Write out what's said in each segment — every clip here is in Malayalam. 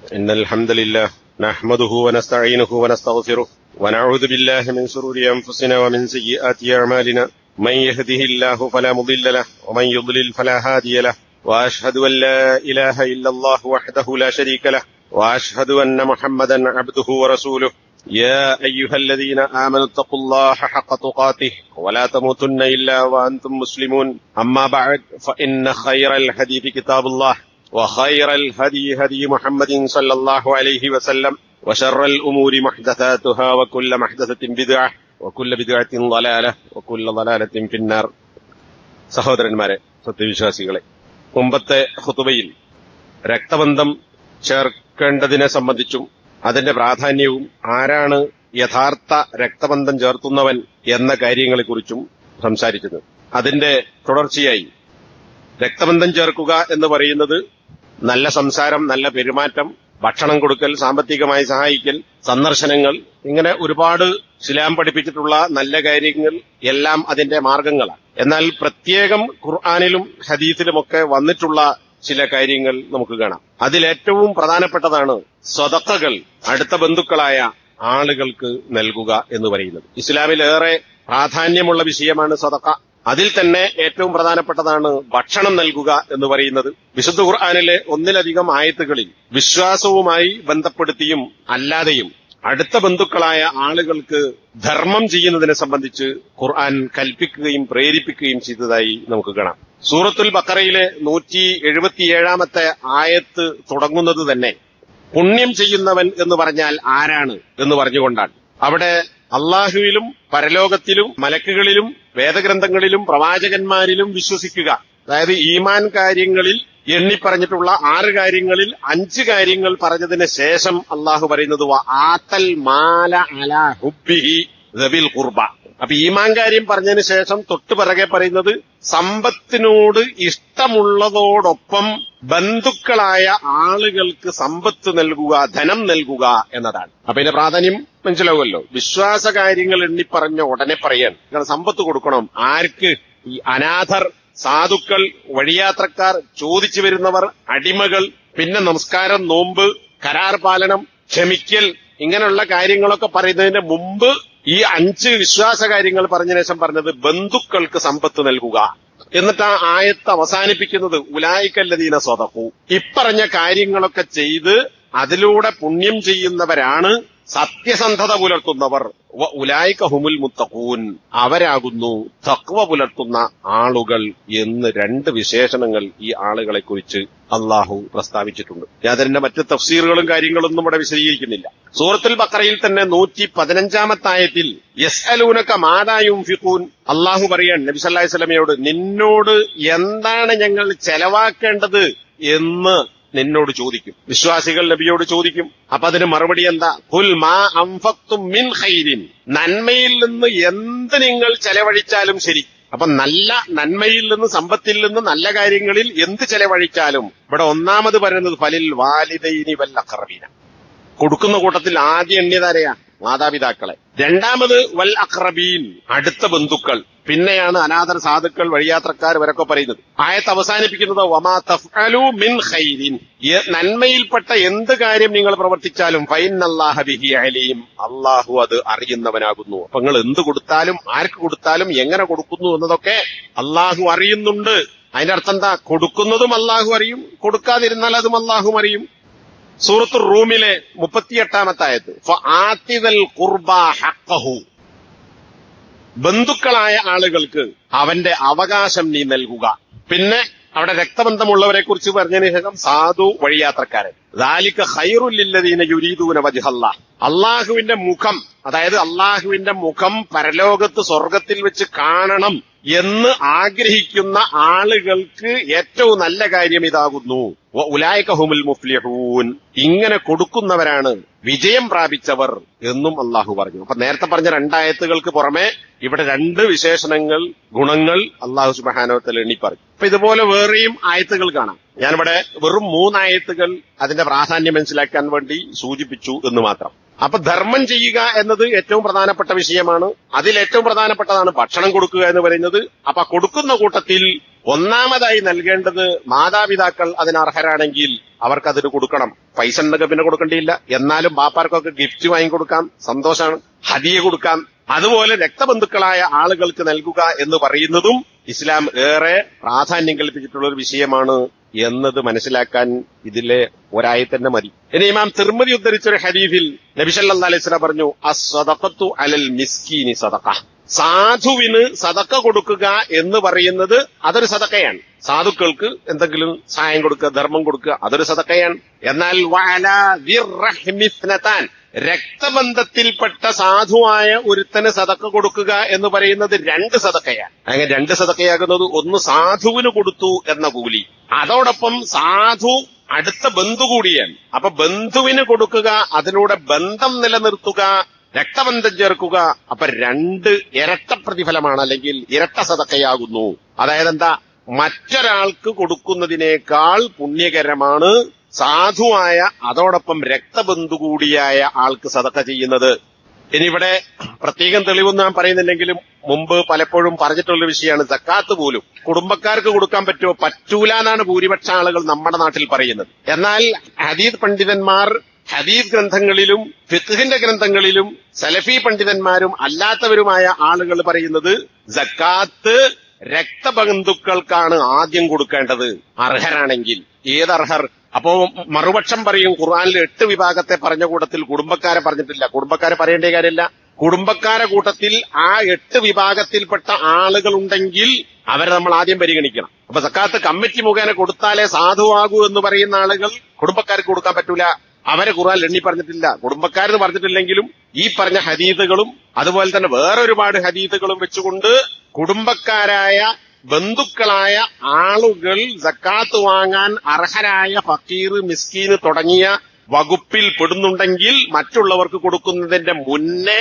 إن الحمد لله نحمده ونستعينه ونستغفره ونعوذ بالله من شرور أنفسنا ومن سيئات أعمالنا من يهده الله فلا مضل له ومن يضلل فلا هادي له وأشهد أن لا إله إلا الله وحده لا شريك له وأشهد أن محمدا عبده ورسوله يا أيها الذين آمنوا اتقوا الله حق تقاته ولا تموتن إلا وأنتم مسلمون أما بعد فإن خير الحديث كتاب الله وخير الهدي هدي محمد صلى الله عليه وسلم وشر الأمور محدثاتها وكل محدثة بدعة وكل بدعة ضلالة وكل ضلالة في النار. സഹോദരന്മാരെ, സത്യവിശ്വാസികളെ, മുമ്പത്തെ ഖുതുബയിൽ രക്തബന്ധം ചേർക്കേണ്ടതിനെ സംബന്ധിച്ചും അതിന്റെ പ്രാധാന്യവും ആരാണ് യഥാർത്ഥ രക്തബന്ധം ചേർത്തുന്നവൻ എന്ന കാര്യങ്ങളെക്കുറിച്ചും സംസാരിച്ചത്. അതിന്റെ തുടർച്ചയായി രക്തബന്ധം ചേർക്കുക എന്ന് പറയുന്നത് നല്ല സംസാരം, നല്ല പെരുമാറ്റം, ഭക്ഷണം കൊടുക്കൽ, സാമ്പത്തികമായി സഹായിക്കൽ, സന്ദർശനങ്ങൾ, ഇങ്ങനെ ഒരുപാട് ഇസ്ലാം പഠിപ്പിച്ചിട്ടുള്ള നല്ല കാര്യങ്ങൾ എല്ലാം അതിന്റെ മാർഗങ്ങളാണ്. എന്നാൽ പ്രത്യേകം ഖുർആനിലും ഹദീസിലുമൊക്കെ വന്നിട്ടുള്ള ചില കാര്യങ്ങൾ നമുക്ക് കാണാം. അതിലേറ്റവും പ്രധാനപ്പെട്ടതാണ് സ്വതക്കകൾ അടുത്ത ബന്ധുക്കളായ ആളുകൾക്ക് നൽകുക എന്ന് പറയുന്നത്. ഇസ്ലാമിലേറെ പ്രാധാന്യമുള്ള വിഷയമാണ് സ്വതക്ക. അതിൽ തന്നെ ഏറ്റവും പ്രധാനപ്പെട്ടതാണ് ഭക്ഷണം നൽകുക എന്ന് പറയുന്നത്. വിശുദ്ധ ഖുർആനിലെ ഒന്നിലധികം ആയത്തുകളിൽ വിശ്വാസവുമായി ബന്ധപ്പെടുത്തിയും അല്ലാതെയും അടുത്ത ബന്ധുക്കളായ ആളുകൾക്ക് ധർമ്മം ചെയ്യുന്നതിനെ സംബന്ധിച്ച് ഖുർആൻ കൽപ്പിക്കുകയും പ്രേരിപ്പിക്കുകയും ചെയ്തതായി നമുക്ക് കാണാം. സൂറത്തുൽ ബഖറയിലെ 177 ആയത്ത് തുടങ്ങുന്നത് തന്നെ പുണ്യം ചെയ്യുന്നവൻ എന്ന് പറഞ്ഞാൽ ആരാണ് എന്ന് പറഞ്ഞുകൊണ്ടാണ്. അവിടെ അള്ളാഹുവിലും പരലോകത്തിലും മലക്കുകളിലും വേദഗ്രന്ഥങ്ങളിലും പ്രവാചകന്മാരിലും വിശ്വസിക്കുക, അതായത് ഈമാൻ കാര്യങ്ങളിൽ എണ്ണിപ്പറഞ്ഞിട്ടുള്ള 6 കാര്യങ്ങളിൽ 5 കാര്യങ്ങൾ പറഞ്ഞതിന് ശേഷം അള്ളാഹു പറയുന്നത് ആത്തൽ മാല അലാ ഹുബ്ബിഹി ദവിൽ ഖുർബ. അപ്പൊ ഈമാൻ കാര്യം പറഞ്ഞതിന് ശേഷം തൊട്ടു പിറകെ പറയുന്നത് സമ്പത്തിനോട് ഇഷ്ടമുള്ളതോടൊപ്പം ബന്ധുക്കളായ ആളുകൾക്ക് സമ്പത്ത് നൽകുക, ധനം നൽകുക എന്നതാണ്. അപ്പൊ ഇതിന്റെ പ്രാധാന്യം മനസ്സിലാവുമല്ലോ. വിശ്വാസ കാര്യങ്ങൾ എണ്ണിപ്പറഞ്ഞ ഉടനെ പറയാൻ, കാരണം സമ്പത്ത് കൊടുക്കണം. ആർക്ക്? ഈ അനാഥർ, സാധുക്കൾ, വഴിയാത്രക്കാർ, ചോദിച്ചു വരുന്നവർ, അടിമകൾ, പിന്നെ നമസ്കാരം, നോമ്പ്, കരാർ പാലനം, ക്ഷമിക്കൽ, ഇങ്ങനെയുള്ള കാര്യങ്ങളൊക്കെ പറയുന്നതിന് മുമ്പ് ഈ 5 വിശ്വാസ കാര്യങ്ങൾ പറഞ്ഞ ശേഷം പറഞ്ഞത് ബന്ധുക്കൾക്ക് സമ്പത്ത് നൽകുക. എന്നിട്ട് ആ ആയത്ത് അവസാനിപ്പിക്കുന്നത് ഉലായിക്കല്ലദീന സ്വദഖു. ഇപ്പറഞ്ഞ കാര്യങ്ങളൊക്കെ ചെയ്ത് അതിലൂടെ പുണ്യം ചെയ്യുന്നവരാണ് സത്യസന്ധത പുലർത്തുന്നവർ. ഉലായിക ഹുമുൽ മുത്തഖൂൻ, അവരാകുന്നു തഖ്വ പുലർത്തുന്ന ആളുകൾ എന്ന് 2 വിശേഷണങ്ങൾ ഈ ആളുകളെ കുറിച്ച് അള്ളാഹു പ്രസ്താവിച്ചിട്ടുണ്ട്. അതിന്റെ മറ്റ് തഫ്സീറുകളും കാര്യങ്ങളൊന്നും ഇവിടെ വിശദീകരിക്കുന്നില്ല. സൂറത്തുൽ ബഖറയിൽ തന്നെ 115 ആയത്തിൽ യസ്അലൂനക മാദാ യുൻഫിഖൂൻ, അള്ളാഹു പറയാൻ നബി സല്ലല്ലാഹു അലൈഹി വസല്ലമയോട്, നിന്നോട് എന്താണ് ഞങ്ങൾ ചെലവാക്കേണ്ടത് എന്ന് നിന്നോട് ചോദിക്കും. വിശ്വാസികൾ നബിയോട് ചോദിക്കും. അപ്പൊ അതിന് മറുപടി എന്താ? ഖുൽ മാ അൻഫഖ്തും മിൻ ഖൈരിൻ, നന്മയിൽ നിന്ന് എന്ത് നിങ്ങൾ ചെലവഴിച്ചാലും ശരി. അപ്പൊ നല്ല നന്മയിൽ നിന്ന്, സമ്പത്തിൽ നിന്ന്, നല്ല കാര്യങ്ങളിൽ എന്ത് ചെലവഴിച്ചാലും, ഇവിടെ ഒന്നാമത് പറയുന്നത് ഫലിൽ വാലിദൈനി വൽ അഖറബീന, കൊടുക്കുന്ന കൂട്ടത്തിൽ ആദ്യം എണ്ണിയതാരെയാ? മാതാപിതാക്കളെ. രണ്ടാമത് വൽ അഖറബീൻ, അടുത്ത ബന്ധുക്കൾ. പിന്നെയാണ് അനാഥർ, സാധുക്കൾ, വഴിയാത്രക്കാർ ഇവരൊക്കെ പറയുന്നത്. ആയത്ത് അവസാനിപ്പിക്കുന്നത് വമാ തഫ്അലു മിൻ ഖൈരിൻ, നന്മയിൽപ്പെട്ട എന്ത് കാര്യം നിങ്ങൾ പ്രവർത്തിച്ചാലും ഫഇന്നല്ലാഹ ബിഹി അലീം, അള്ളാഹു അത് അറിയുന്നവനാകുന്നു. അപ്പൊ നിങ്ങൾ എന്ത് കൊടുത്താലും, ആർക്ക് കൊടുത്താലും, എങ്ങനെ കൊടുക്കുന്നു എന്നതൊക്കെ അള്ളാഹു അറിയുന്നുണ്ട്. അതിന്റെ അർത്ഥം എന്താ? കൊടുക്കുന്നതും അള്ളാഹു അറിയും, കൊടുക്കാതിരുന്നാൽ അതും അള്ളാഹു അറിയും. സൂറത്തുർ റൂമിലെ 38 ആയത്ത് ഫആതിദൽ ഖുർബ ഹഖഹു, ബന്ധുക്കളായ ആളുകൾക്ക് അവന്റെ അവകാശം നീ നൽകുക. പിന്നെ അവിടെ രക്തബന്ധമുള്ളവരെ കുറിച്ച് പറഞ്ഞതിന് ശേഷം സാധു, വഴിയാത്രക്കാരൻ. ദാലിക ഖൈറുൽ ലില്ലദീന യുരീദൂന വജ്ഹല്ലാഹ്, അള്ളാഹുവിന്റെ മുഖം, അതായത് അള്ളാഹുവിന്റെ മുഖം പരലോകത്ത് സ്വർഗത്തിൽ വെച്ച് കാണണം എന്ന് ആഗ്രഹിക്കുന്ന ആളുകൾക്ക് ഏറ്റവും നല്ല കാര്യം ഇതാകുന്നു. ഉലായിക ഹുമുൽ മുഫ്ലിഹൂൻ, ഇങ്ങനെ കൊടുക്കുന്നവരാണ് വിജയം പ്രാപിച്ചവർ എന്നും അള്ളാഹു പറഞ്ഞു. അപ്പൊ നേരത്തെ പറഞ്ഞ 2 ആയത്തുകൾക്ക് പുറമെ ഇവിടെ 2 വിശേഷണങ്ങൾ, ഗുണങ്ങൾ അള്ളാഹു സുബ്ഹാനഹു വ തആല എണ്ണി പറഞ്ഞു. അപ്പൊ ഇതുപോലെ വേറെയും ആയത്തുകൾ കാണാം. ഞാനിവിടെ വെറും 3 ആയത്തുകൾ അതിന്റെ പ്രാധാന്യം മനസ്സിലാക്കാൻ വേണ്ടി സൂചിപ്പിച്ചു എന്ന് മാത്രം. അപ്പൊ ധർമ്മം ചെയ്യുക എന്നത് ഏറ്റവും പ്രധാനപ്പെട്ട വിഷയമാണ്. അതിൽ ഏറ്റവും പ്രധാനപ്പെട്ടതാണ് ഭക്ഷണം കൊടുക്കുക എന്ന് പറയുന്നത്. അപ്പൊ കൊടുക്കുന്ന കൂട്ടത്തിൽ ഒന്നാമതായി നൽകേണ്ടത് മാതാപിതാക്കൾ അതിനർഹരാണെങ്കിൽ അവർക്കതിന് കൊടുക്കണം. പൈസ ഉണ്ടെങ്കിൽ പിന്നെ കൊടുക്കേണ്ടിയില്ല. എന്നാലും ബാപ്പാർക്കൊക്കെ ഗിഫ്റ്റ് വാങ്ങിക്കൊടുക്കാം, സന്തോഷമാണ്, ഹദിയ കൊടുക്കാം. അതുപോലെ രക്തബന്ധുക്കളായ ആളുകൾക്ക് നൽകുക എന്ന് പറയുന്നതും ഇസ്ലാം ഏറെ പ്രാധാന്യം കൽപ്പിച്ചിട്ടുള്ള ഒരു വിഷയമാണ് എന്നത് മനസ്സിലാക്കാൻ ഇതിലെ ഒരായത്തന്നെ മതി. ഇനി ഇമാം തിർമിദി ഉദ്ധരിച്ചൊരു ഹദീസിൽ നബി സല്ലല്ലാഹു അലൈഹി വസല്ലം പറഞ്ഞു, അസ്സദഖത്തു അലൽ മിസ്കീനി സദഖ. സാധുവിന് സദഖ കൊടുക്കുക എന്ന് പറയുന്നത് അതൊരു സദഖയാണ്. സാധുക്കൾക്ക് എന്തെങ്കിലും സഹായം കൊടുക്കുക, ധർമ്മം കൊടുക്കുക, അതൊരു സദഖയാണ്. എന്നാൽ വഅലാ ദിർറഹ്മി ഇസ്നതാൻ, രക്തബന്ധത്തിൽപ്പെട്ട സാധുവായ ഒരുത്തന് സദഖ കൊടുക്കുക എന്ന് പറയുന്നത് 2 സദഖയാണ്. അങ്ങനെ 2 സദഖയാകുന്നത്, ഒന്ന് സാധുവിന് കൊടുത്തു എന്ന കൂലി, അതോടൊപ്പം സാധു അടുത്ത ബന്ധു കൂടിയാണ്. അപ്പൊ ബന്ധുവിന് കൊടുക്കുക, അതിലൂടെ ബന്ധം നിലനിർത്തുക, രക്തബന്ധം ചേർക്കുക. അപ്പൊ 2 ഇരട്ട പ്രതിഫലമാണ്, അല്ലെങ്കിൽ ഇരട്ട സദഖയാകുന്നു. അതായത് എന്താ, മറ്റൊരാൾക്ക് കൊടുക്കുന്നതിനേക്കാൾ പുണ്യകരമാണ് സാധുവായ അതോടൊപ്പം രക്തബന്ധു കൂടിയായ ആൾക്ക് സദഖ ചെയ്യുന്നത്. ഇനിയിവിടെ പ്രത്യേകം തെളിവൊന്നും ഞാൻ പറയുന്നില്ലെങ്കിലും മുമ്പ് പലപ്പോഴും പറഞ്ഞിട്ടുള്ള വിഷയമാണ് സക്കാത്ത് പോലും കുടുംബക്കാർക്ക് കൊടുക്കാൻ പറ്റുമോ? പറ്റൂല എന്നാണ് ഭൂരിപക്ഷ ആളുകൾ നമ്മുടെ നാട്ടിൽ പറയുന്നത്. എന്നാൽ ഹദീസ് പണ്ഡിതന്മാർ ഹദീസ് ഗ്രന്ഥങ്ങളിലും ഫിഖ്ഹിന്റെ ഗ്രന്ഥങ്ങളിലും സലഫി പണ്ഡിതന്മാരും അല്ലാത്തവരുമായ ആളുകൾ പറയുന്നത് സക്കാത്ത് രക്തബന്ധുക്കൾക്കാണ് ആദ്യം കൊടുക്കേണ്ടത്, അർഹരാണെങ്കിൽ. ഏതർഹർ? അപ്പോ മറുപക്ഷം പറയും, ഖുർആനിൽ 8 വിഭാഗത്തെ പറഞ്ഞ കൂട്ടത്തിൽ കുടുംബക്കാരെ പറഞ്ഞിട്ടില്ല. കുടുംബക്കാരെ പറയേണ്ട കാര്യമില്ല. കുടുംബക്കാരെ കൂട്ടത്തിൽ ആ 8 വിഭാഗത്തിൽപ്പെട്ട ആളുകളുണ്ടെങ്കിൽ അവരെ നമ്മൾ ആദ്യം പരിഗണിക്കണം. അപ്പൊ സക്കാത്ത് കമ്മിറ്റി മുഖേന കൊടുത്താലേ സാധുവാകൂ എന്ന് പറയുന്ന ആളുകൾ കുടുംബക്കാർക്ക് കൊടുക്കാൻ പറ്റൂല. അവരെ ഖുർആനിൽ എണ്ണി പറഞ്ഞിട്ടില്ല. കുടുംബക്കാരെന്ന് പറഞ്ഞിട്ടില്ലെങ്കിലും ഈ പറഞ്ഞ ഹദീസുകളും അതുപോലെ തന്നെ വേറൊരുപാട് ഹദീസുകളും വെച്ചുകൊണ്ട് കുടുംബക്കാരായ ബന്ധുക്കളായ ആളുകൾ സക്കാത്ത് വാങ്ങാൻ അർഹരായ ഫക്കീർ, മിസ്കീന് തുടങ്ങിയ വകുപ്പിൽ പെടുന്നുണ്ടെങ്കിൽ മറ്റുള്ളവർക്ക് കൊടുക്കുന്നതിന്റെ മുന്നേ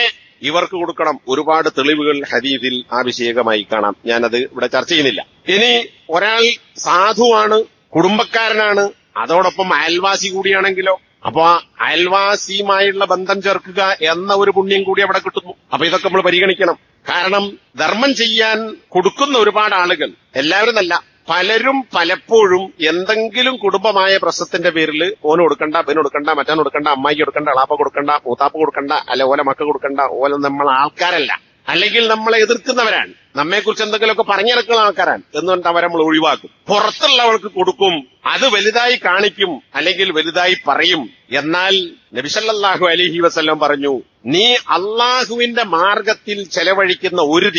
ഇവർക്ക് കൊടുക്കണം. ഒരുപാട് തെളിവുകൾ ഹദീസിൽ ആ വിഷയകമായി കാണാം. ഞാനത് ഇവിടെ ചർച്ച ചെയ്യുന്നില്ല. ഇനി ഒരാൾ സാധുവാണ്, കുടുംബക്കാരനാണ്, അതോടൊപ്പം അയൽവാസി കൂടിയാണെങ്കിലോ, അപ്പൊ അയൽവാസിയുമായുള്ള ബന്ധം ചേർക്കുക എന്ന ഒരു പുണ്യം കൂടി അവിടെ കിട്ടുന്നു. അപ്പൊ ഇതൊക്കെ നമ്മൾ പരിഗണിക്കണം. കാരണം ധർമ്മം ചെയ്യാൻ കൊടുക്കുന്ന ഒരുപാട് ആളുകൾ, എല്ലാവരും നല്ല, പലരും പലപ്പോഴും എന്തെങ്കിലും കുടുംബമായ പ്രശ്നത്തിന്റെ പേരിൽ ഓന് കൊടുക്കണ്ട, ഇവന് കൊടുക്കണ്ട, മറ്റാൻ കൊടുക്കണ്ട, അമ്മായി കൊടുക്കണ്ട, അളാപ്പ കൊടുക്കണ്ട, മൂത്താപ്പ കൊടുക്കണ്ട, അല്ലെ ഓല മക്ക കൊടുക്കണ്ട, ഓല നമ്മൾ ആൾക്കാരല്ല, അല്ലെങ്കിൽ നമ്മളെ എതിർക്കുന്നവരാണ്, നമ്മെക്കുറിച്ച് എന്തെങ്കിലുമൊക്കെ പറഞ്ഞിറക്കുന്ന ആൾക്കാരാണ് എന്നുകൊണ്ട് അവരെ നമ്മൾ ഒഴിവാക്കും. പുറത്തുള്ളവർക്ക് കൊടുക്കും, അത് വലുതായി കാണിക്കും, അല്ലെങ്കിൽ വലുതായി പറയും. എന്നാൽ നബി സല്ലല്ലാഹു അലൈഹി വസല്ലം പറഞ്ഞു, നീ അള്ളാഹുവിന്റെ മാർഗത്തിൽ ചെലവഴിക്കുന്ന ഒരു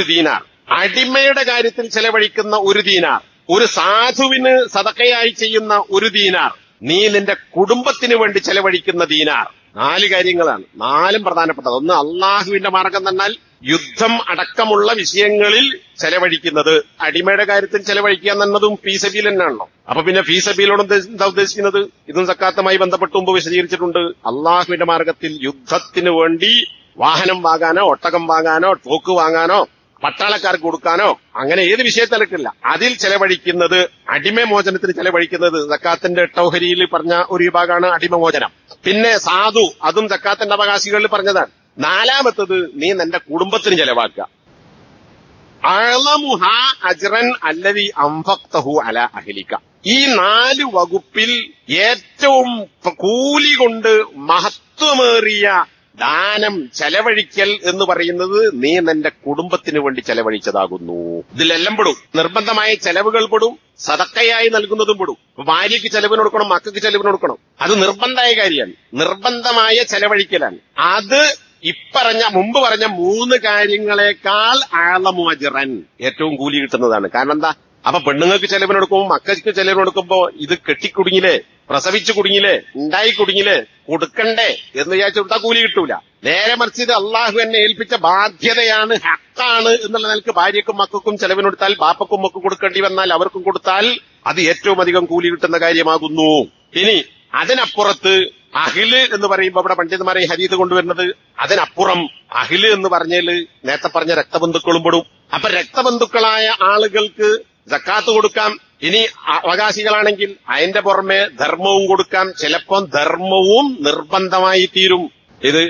ദീനാർ, അടിമയുടെ കാര്യത്തിൽ ചെലവഴിക്കുന്ന ഒരു ദീനാർ, ഒരു സാധുവിന് സദഖയായി ചെയ്യുന്ന ഒരു ദീനാർ, നീ നിന്റെ കുടുംബത്തിന് വേണ്ടി ചെലവഴിക്കുന്ന ദീനാർ. 4 കാര്യങ്ങളാണ്, 4ഉം പ്രധാനപ്പെട്ടത്. ഒന്ന്, അള്ളാഹുവിന്റെ മാർഗം എന്നാൽ യുദ്ധം അടക്കമുള്ള വിഷയങ്ങളിൽ ചെലവഴിക്കുന്നത്. അടിമയുടെ കാര്യത്തിൽ ചെലവഴിക്കുക എന്നതും ഫീസബീൽ തന്നെയാണല്ലോ. അപ്പൊ പിന്നെ ഫീസബീലോട് എന്താ ഉദ്ദേശിക്കുന്നത്? ഇതും സക്കാത്തുമായി ബന്ധപ്പെട്ട് മുമ്പ് വിശദീകരിച്ചിട്ടുണ്ട്. അള്ളാഹുവിന്റെ മാർഗത്തിൽ യുദ്ധത്തിന് വേണ്ടി വാഹനം വാങ്ങാനോ, ഒട്ടകം വാങ്ങാനോ, തോക്ക് വാങ്ങാനോ, പട്ടാളക്കാർക്ക് കൊടുക്കാനോ, അങ്ങനെ ഏത് വിഷയത്തിലൊക്കില്ല, അതിൽ ചെലവഴിക്കുന്നത്, അടിമമോചനത്തിന് ചെലവഴിക്കുന്നത് സക്കാത്തിന്റെ തൗഹീദിൽ പറഞ്ഞ ഒരു വിഭാഗമാണ് അടിമമോചനം. പിന്നെ സാധു, അതും സക്കാത്തിന്റെ അവകാശികളിൽ പറഞ്ഞതാണ്. 4മത്തത്, നീ നിന്റെ കുടുംബത്തിന് ചെലവാക്കുക. അഅ്ളമുഹാ അജ്റൻ അല്ലദീ അൻഫഖ്തഹു അലാ അഹ്ലിക. ഈ 4 വകുപ്പിൽ ഏറ്റവും കൂലി കൊണ്ട് മഹത്വമേറിയ ദാനം, ചെലവഴിക്കൽ എന്ന് പറയുന്നത് നീ നിന്റെ കുടുംബത്തിന് വേണ്ടി ചെലവഴിച്ചതാകുന്നു. ഇതിലെല്ലാം പെടും, നിർബന്ധമായ ചെലവുകൾ പെടും, സദഖയായി നൽകുന്നതും പെടും. ഭാര്യയ്ക്ക് ചെലവിന് കൊടുക്കണം, മക്കൾക്ക് ചെലവിന് കൊടുക്കണം, അത് നിർബന്ധമായ കാര്യമാണ്, നിർബന്ധമായ ചെലവഴിക്കലാണ്. അത് മുമ്പ് പറഞ്ഞ 3 കാര്യങ്ങളെക്കാൾ അഅ്ളമു അജ്റൻ, ഏറ്റവും കൂലി കിട്ടുന്നതാണ്. കാരണം എന്താ? അപ്പൊ പെണ്ണുങ്ങൾക്ക് ചെലവിന് കൊടുക്കുമ്പോൾ, മക്കൾക്ക് ചെലവിന് കൊടുക്കുമ്പോ ഇത് കെട്ടിക്കുടുങ്ങില്ലേ, പ്രസവിച്ചു കുടുങ്ങില്ലേ, ഉണ്ടായി കുടുങ്ങില്ലേ, കൊടുക്കണ്ടേ എന്ന് വിചാരിച്ചു കൊടുത്താൽ കൂലി കിട്ടൂല. നേരെ മറിച്ച് ഇത് അള്ളാഹു എന്നെ ഏൽപ്പിച്ച ബാധ്യതയാണ്, ഹക്കാണ് എന്നുള്ള നിലക്ക് ഭാര്യക്കും മക്കൾക്കും ചെലവിന് കൊടുത്താൽ, ബാപ്പക്കും മക്കും കൊടുക്കേണ്ടി വന്നാൽ അവർക്കും കൊടുത്താൽ അത് ഏറ്റവും അധികം കൂലി കിട്ടുന്ന കാര്യമാകുന്നു. ഇനി അതിനപ്പുറത്ത് അഹില് എന്ന് പറയുമ്പോൾ അവിടെ പണ്ഡിതന്മാരെ ഹദീസ് കൊണ്ടുവരുന്നത്, അതിനപ്പുറം അഹില് എന്ന് പറഞ്ഞാല് നേരത്തെ പറഞ്ഞ രക്തബന്ധുക്കളും പെടും. അപ്പൊ രക്തബന്ധുക്കളായ ആളുകൾക്ക് സക്കാത്ത് കൊടുക്കാം. ഇനി അവകാശികളാണെങ്കിൽ അതിന്റെ പുറമെ ധർമ്മവും കൊടുക്കാം. ചിലപ്പം ധർമ്മവും നിർബന്ധമായി തീരും. ഇത്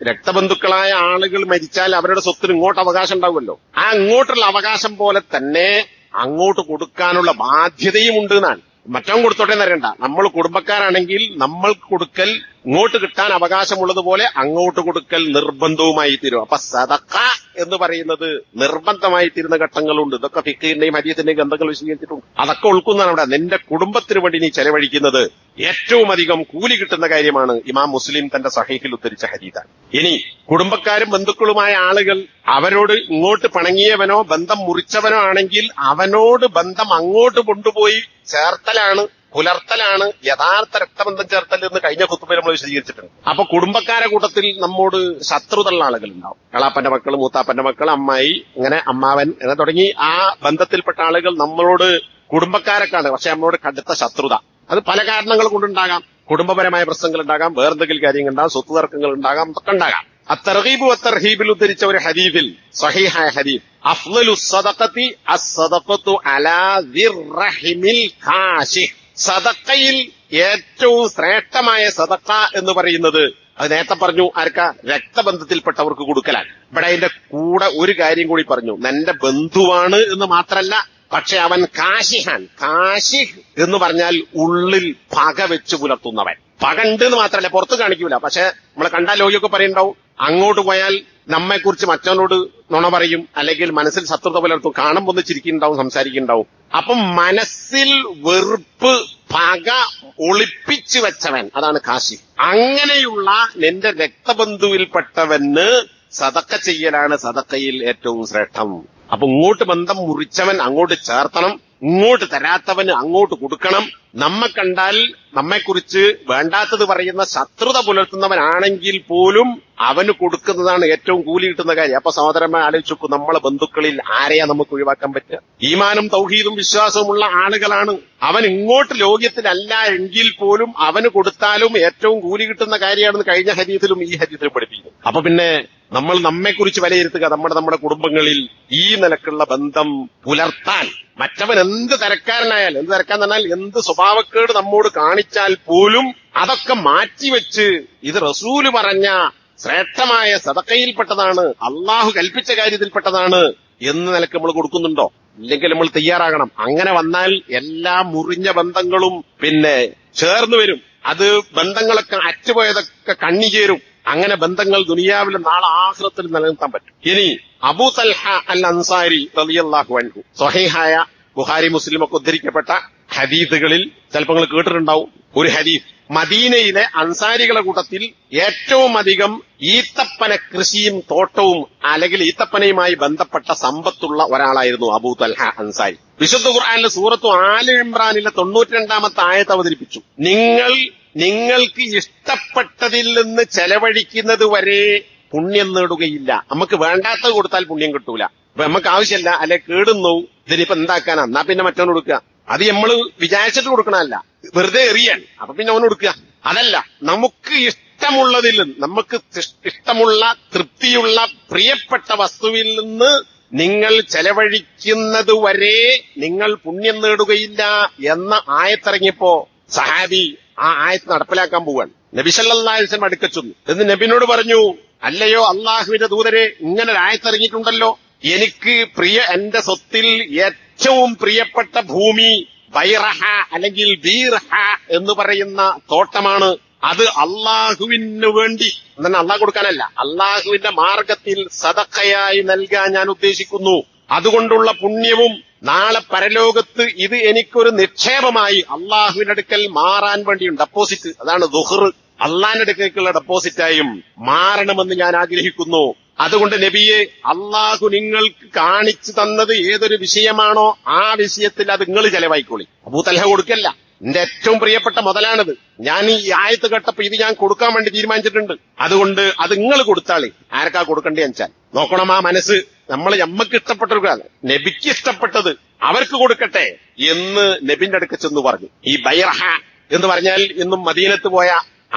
രക്തബന്ധുക്കളായ ആളുകൾ മരിച്ചാൽ അവരുടെ സ്വത്തിന് ഇങ്ങോട്ട് അവകാശം ഉണ്ടാവുമല്ലോ. ആ ഇങ്ങോട്ടുള്ള അവകാശം പോലെ തന്നെ അങ്ങോട്ട് കൊടുക്കാനുള്ള ബാധ്യതയും ഉണ്ട് എന്നാണ്. മറ്റവൻ കൊടുത്തോട്ടെ എന്നറിയണ്ട. നമ്മൾ കുടുംബക്കാരാണെങ്കിൽ നമ്മൾക്ക് കൊടുക്കൽ ഇങ്ങോട്ട് കിട്ടാൻ അവകാശമുള്ളതുപോലെ അങ്ങോട്ട് കൊടുക്കൽ നിർബന്ധവുമായി തീരും. അപ്പൊ സദഖ എന്ന് പറയുന്നത് നിർബന്ധമായി തീരുന്ന ഘട്ടങ്ങളുണ്ട്. ഇതൊക്കെ ഫിഖിന്റെയും ഹദീസിന്റെയും ഗ്രന്ഥങ്ങൾ വിശദീകരിച്ചിട്ടുണ്ട്. അതൊക്കെ ഉൾക്കൊന്നാണ് അവിടെ. നിന്റെ കുടുംബത്തിന് വേണ്ടി നീ ചെലവഴിക്കുന്നത് ഏറ്റവും അധികം കൂലി കിട്ടുന്ന കാര്യമാണ്. ഇമാം മുസ്ലിം തന്റെ സഹീഹിൽ ഉദ്ധരിച്ച ഹദീസാണ്. ഇനി കുടുംബക്കാരും ബന്ധുക്കളുമായ ആളുകൾ അവരോട് ഇങ്ങോട്ട് പിണങ്ങിയവനോ ബന്ധം മുറിച്ചവനോ ആണെങ്കിൽ അവനോട് ബന്ധം അങ്ങോട്ട് കൊണ്ടുപോയി ചേർത്തലാണ്, പുലർത്തലാണ് യഥാർത്ഥ രക്തബന്ധം ചേർത്തൽ എന്ന് കഴിഞ്ഞ ഖുത്ബയിൽ നമ്മൾ വിശദീകരിച്ചിട്ടുണ്ട്. അപ്പൊ കുടുംബക്കാരെ കൂട്ടത്തിൽ നമ്മോട് ശത്രുതയുള്ള ആളുകൾ ഉണ്ടാവും. കളാപ്പന്റെ മക്കൾ, മൂത്താപ്പന്റെ മക്കൾ, അമ്മായി, അങ്ങനെ അമ്മാവൻ എന്ന് തുടങ്ങി ആ ബന്ധത്തിൽപ്പെട്ട ആളുകൾ നമ്മളോട് കുടുംബക്കാരൊക്കെയാണ്, പക്ഷെ നമ്മളോട് കടുത്ത ശത്രുത. അത് പല കാരണങ്ങൾ കൊണ്ടുണ്ടാകാം. കുടുംബപരമായ പ്രശ്നങ്ങൾ ഉണ്ടാകാം, വേറെന്തെങ്കിലും കാര്യങ്ങൾ ഉണ്ടാകാം, സ്വത്ത് തർക്കങ്ങൾ ഉണ്ടാകാം, ഒക്കെ ഉണ്ടാകാം. അത്തർഗീബ് വത്തർഹീബിൽ ഉദ്ധരിച്ച ഒരു ഹദീസിൽ, സ്വഹീഹായ ഹദീസ്, അഫ്ളലു സദഖതി അസ്സദഖതു അലാ ദിർറഹിമിൽ കാശിഹ്. സദഖയിൽ ഏറ്റവും ശ്രേഷ്ഠമായ സദഖ എന്ന് പറയുന്നത്, അത് നേരത്തെ പറഞ്ഞു, ആർക്കാ? രക്തബന്ധത്തിൽപ്പെട്ടവർക്ക് കൊടുക്കലാണ്. ഇവിടെ അതിന്റെ കൂടെ ഒരു കാര്യം കൂടി പറഞ്ഞു. നിന്റെ ബന്ധുവാണ് എന്ന് മാത്രല്ല, പക്ഷെ അവൻ കാശിഹാൻ. കാശിഹ് എന്ന് പറഞ്ഞാൽ ഉള്ളിൽ പക വെച്ച് പുലർത്തുന്നവൻ. പക ഉണ്ട് എന്ന് മാത്രമല്ല, പുറത്ത് കാണിക്കൂല. പക്ഷെ നമ്മളെ കണ്ടാൽ ലോകിയൊക്കെ പറയുന്നുണ്ടാവും, അങ്ങോട്ട് പോയാൽ നമ്മെക്കുറിച്ച് മറ്റവനോട് നുണ പറയും, അല്ലെങ്കിൽ മനസ്സിൽ ശത്രുത പുലർത്തും, കാണുമ്പോൾ ഒന്ന് ചിരിക്കുന്നുണ്ടാവും, സംസാരിക്കുന്നുണ്ടാവും. അപ്പം മനസ്സിൽ വെറുപ്പ്, പക ഒളിപ്പിച്ചു വെച്ചവൻ, അതാണ് കാശി. അങ്ങനെയുള്ള നിന്റെ രക്തബന്ധുവിൽപ്പെട്ടവന് സദഖ ചെയ്യലാണ് സദഖയിൽ ഏറ്റവും ശ്രേഷ്ഠം. അപ്പൊ ഇങ്ങോട്ട് ബന്ധം മുറിച്ചവൻ അങ്ങോട്ട് ചേർത്തണം, ഇങ്ങോട്ട് തരാത്തവന് അങ്ങോട്ട് കൊടുക്കണം. നമ്മെ കണ്ടാൽ നമ്മെക്കുറിച്ച് വേണ്ടാത്തത് പറയുന്ന ശത്രുത പുലർത്തുന്നവനാണെങ്കിൽ പോലും അവന് കൊടുക്കുന്നതാണ് ഏറ്റവും കൂലി കിട്ടുന്ന കാര്യം. അപ്പൊ സഹോദരന്മാർ ആലോചിച്ചു നോക്കൂ, നമ്മളെ ബന്ധുക്കളിൽ ആരെയാ നമുക്ക് ഒഴിവാക്കാൻ പറ്റുക? ഈമാനും തൗഹീദും വിശ്വാസവുമുള്ള ആളുകളാണ്. അവൻ ഇങ്ങോട്ട് ലോക്യത്തിലല്ല എങ്കിൽ പോലും അവന് കൊടുത്താലും ഏറ്റവും കൂലി കിട്ടുന്ന കാര്യമാണെന്ന് കഴിഞ്ഞ ഹദീസിലും ഈ ഹദീസിലും പഠിപ്പിക്കുന്നു. അപ്പൊ പിന്നെ നമ്മൾ നമ്മെക്കുറിച്ച് വിലയിരുത്തുക, നമ്മുടെ കുടുംബങ്ങളിൽ ഈ നിലക്കുള്ള ബന്ധം പുലർത്താൻ. മറ്റവൻ എന്ത് തരക്കാരനായാലും, എന്ത് തരക്കാന്ന് പറഞ്ഞാൽ എന്ത് സ്വഭാവക്കേട് നമ്മോട് കാണിച്ചാൽ പോലും അതൊക്കെ മാറ്റിവെച്ച് ഇത് റസൂല് പറഞ്ഞ ശ്രേഷ്ഠമായ സദഖയിൽപ്പെട്ടതാണ്, അള്ളാഹു കൽപ്പിച്ച കാര്യത്തിൽപ്പെട്ടതാണ് എന്ന് നിലക്ക് നമ്മൾ കൊടുക്കുന്നുണ്ടോ? ഇല്ലെങ്കിൽ നമ്മൾ തയ്യാറാകണം. അങ്ങനെ വന്നാൽ എല്ലാ മുറിഞ്ഞ ബന്ധങ്ങളും പിന്നെ ചേർന്നു വരും. അത് ബന്ധങ്ങളൊക്കെ അറ്റുപോയതൊക്കെ കണ്ണിചേരും. അങ്ങനെ ബന്ധങ്ങൾ ദുനിയാവിലും നാളെ ആഖിറത്തിൽ നിലനിർത്താൻ പറ്റും. ഇനി അബൂ തൽഹ അൽ അൻസാരി റളിയല്ലാഹു അൻഹു, സ്വഹീഹായ ബുഖാരി മുസ്ലിം ഒക്കെ ഉദ്ധരിക്കപ്പെട്ട ഹദീസുകളിൽ ചിലപ്പോൾ നിങ്ങൾ കേട്ടിട്ടുണ്ടാവും ഒരു ഹദീസ്. മദീനയിലെ അൻസാരികളെ കൂട്ടത്തിൽ ഏറ്റവും അധികം ഈത്തപ്പന കൃഷിയും തോട്ടവും അല്ലെങ്കിൽ ഈത്തപ്പനയുമായി ബന്ധപ്പെട്ട സമ്പത്തുള്ള ഒരാളായിരുന്നു അബൂ തൽഹ അൻസാരി. വിശുദ്ധ ഖുർആനിലെ സൂറത്തു ആല ഇംറാനിലെ 92-ാമത്തെ ആയത്ത് അവതരിപ്പിച്ചു. നിങ്ങൾക്ക് ഇഷ്ടപ്പെട്ടതിൽ നിന്ന് ചെലവഴിക്കുന്നത് വരെ പുണ്യം നേടുകയില്ല. നമുക്ക് വേണ്ടാത്തത് കൊടുത്താൽ പുണ്യം കിട്ടൂല. അപ്പൊ നമുക്ക് ആവശ്യമല്ല, അല്ലെ കേടുന്നു, ഇതിനിപ്പോ എന്താക്കാനാ, എന്നാ പിന്നെ മറ്റവന് കൊടുക്കുക. അത് നമ്മള് വിചാരിച്ചിട്ട് കൊടുക്കണമല്ല, വെറുതെ എറിയാൻ. അപ്പൊ പിന്നെ അവന് കൊടുക്കുക. അതല്ല, നമുക്ക് ഇഷ്ടമുള്ളതിൽ നിന്ന്, നമുക്ക് ഇഷ്ടമുള്ള തൃപ്തിയുള്ള പ്രിയപ്പെട്ട വസ്തുവിൽ നിന്ന് നിങ്ങൾ ചെലവഴിക്കുന്നത് വരെ നിങ്ങൾ പുണ്യം നേടുകയില്ല എന്ന ആയത്തിറങ്ങിയപ്പോ സഹാബി ആ ആയത്ത് നടപ്പിലാക്കാൻ പോവാണ്. നബി സല്ലല്ലാഹു അലൈഹി വസല്ലം അടുക്ക ചെന്നു. എന്ന് നബിനോട് പറഞ്ഞു, അല്ലയോ അള്ളാഹുവിന്റെ ദൂതരെ, ഇങ്ങനെ ഒരു ആയത്തിറങ്ങിയിട്ടുണ്ടല്ലോ, എനിക്ക് എന്റെ സ്വത്തിൽ ഏറ്റവും പ്രിയപ്പെട്ട ഭൂമി ബൈറഹ അല്ലെങ്കിൽ ബീർഹ എന്ന് പറയുന്ന തോട്ടമാണ്. അത് അള്ളാഹുവിന് വേണ്ടി, എന്നാൽ അള്ളാഹ് കൊടുക്കാനല്ല, അള്ളാഹുവിന്റെ മാർഗത്തിൽ സദഖയായി നൽകാൻ ഞാൻ ഉദ്ദേശിക്കുന്നു. അതുകൊണ്ടുള്ള പുണ്യവും നാളെ പരലോകത്ത് ഇത് എനിക്കൊരു നിക്ഷേപമായി അള്ളാഹുവിന്റെ അടുക്കൽ മാറാൻ വേണ്ടിയും, ഡെപ്പോസിറ്റ്, അതാണ് ദുഹർ, അള്ളാഹിന്റെ അടുക്കലേക്കുള്ള ഡെപ്പോസിറ്റായും മാറണമെന്ന് ഞാൻ ആഗ്രഹിക്കുന്നു. അതുകൊണ്ട് നബിയെ, അള്ളാഹു നിങ്ങൾക്ക് കാണിച്ചു തന്നത് ഏതൊരു വിഷയമാണോ ആ വിഷയത്തിൽ അത് നിങ്ങൾ ചെലവായിക്കോളി. അബൂ തൽഹ കൊടുക്കല്ല, എന്റെ ഏറ്റവും പ്രിയപ്പെട്ട മുതലാണിത്, ഞാൻ ഈ ആയത്ത് കേട്ടപ്പോ ഇത് ഞാൻ കൊടുക്കാൻ വേണ്ടി തീരുമാനിച്ചിട്ടുണ്ട്, അതുകൊണ്ട് അത് നിങ്ങൾ കൊടുത്താളി. ആർക്കാ കൊടുക്കണ്ടേ വെച്ചാൽ നോക്കണം. ആ മനസ്സ് നമ്മക്ക് ഇഷ്ടപ്പെട്ടൊരു കാര്യം, നബിക്ക് ഇഷ്ടപ്പെട്ടത് അവർക്ക് കൊടുക്കട്ടെ എന്ന് നബിന്റെ അടുക്ക ചെന്ന് പറഞ്ഞു. ഈ ബൈറഹ എന്ന് പറഞ്ഞാൽ ഇന്നും മദീനത്ത് പോയ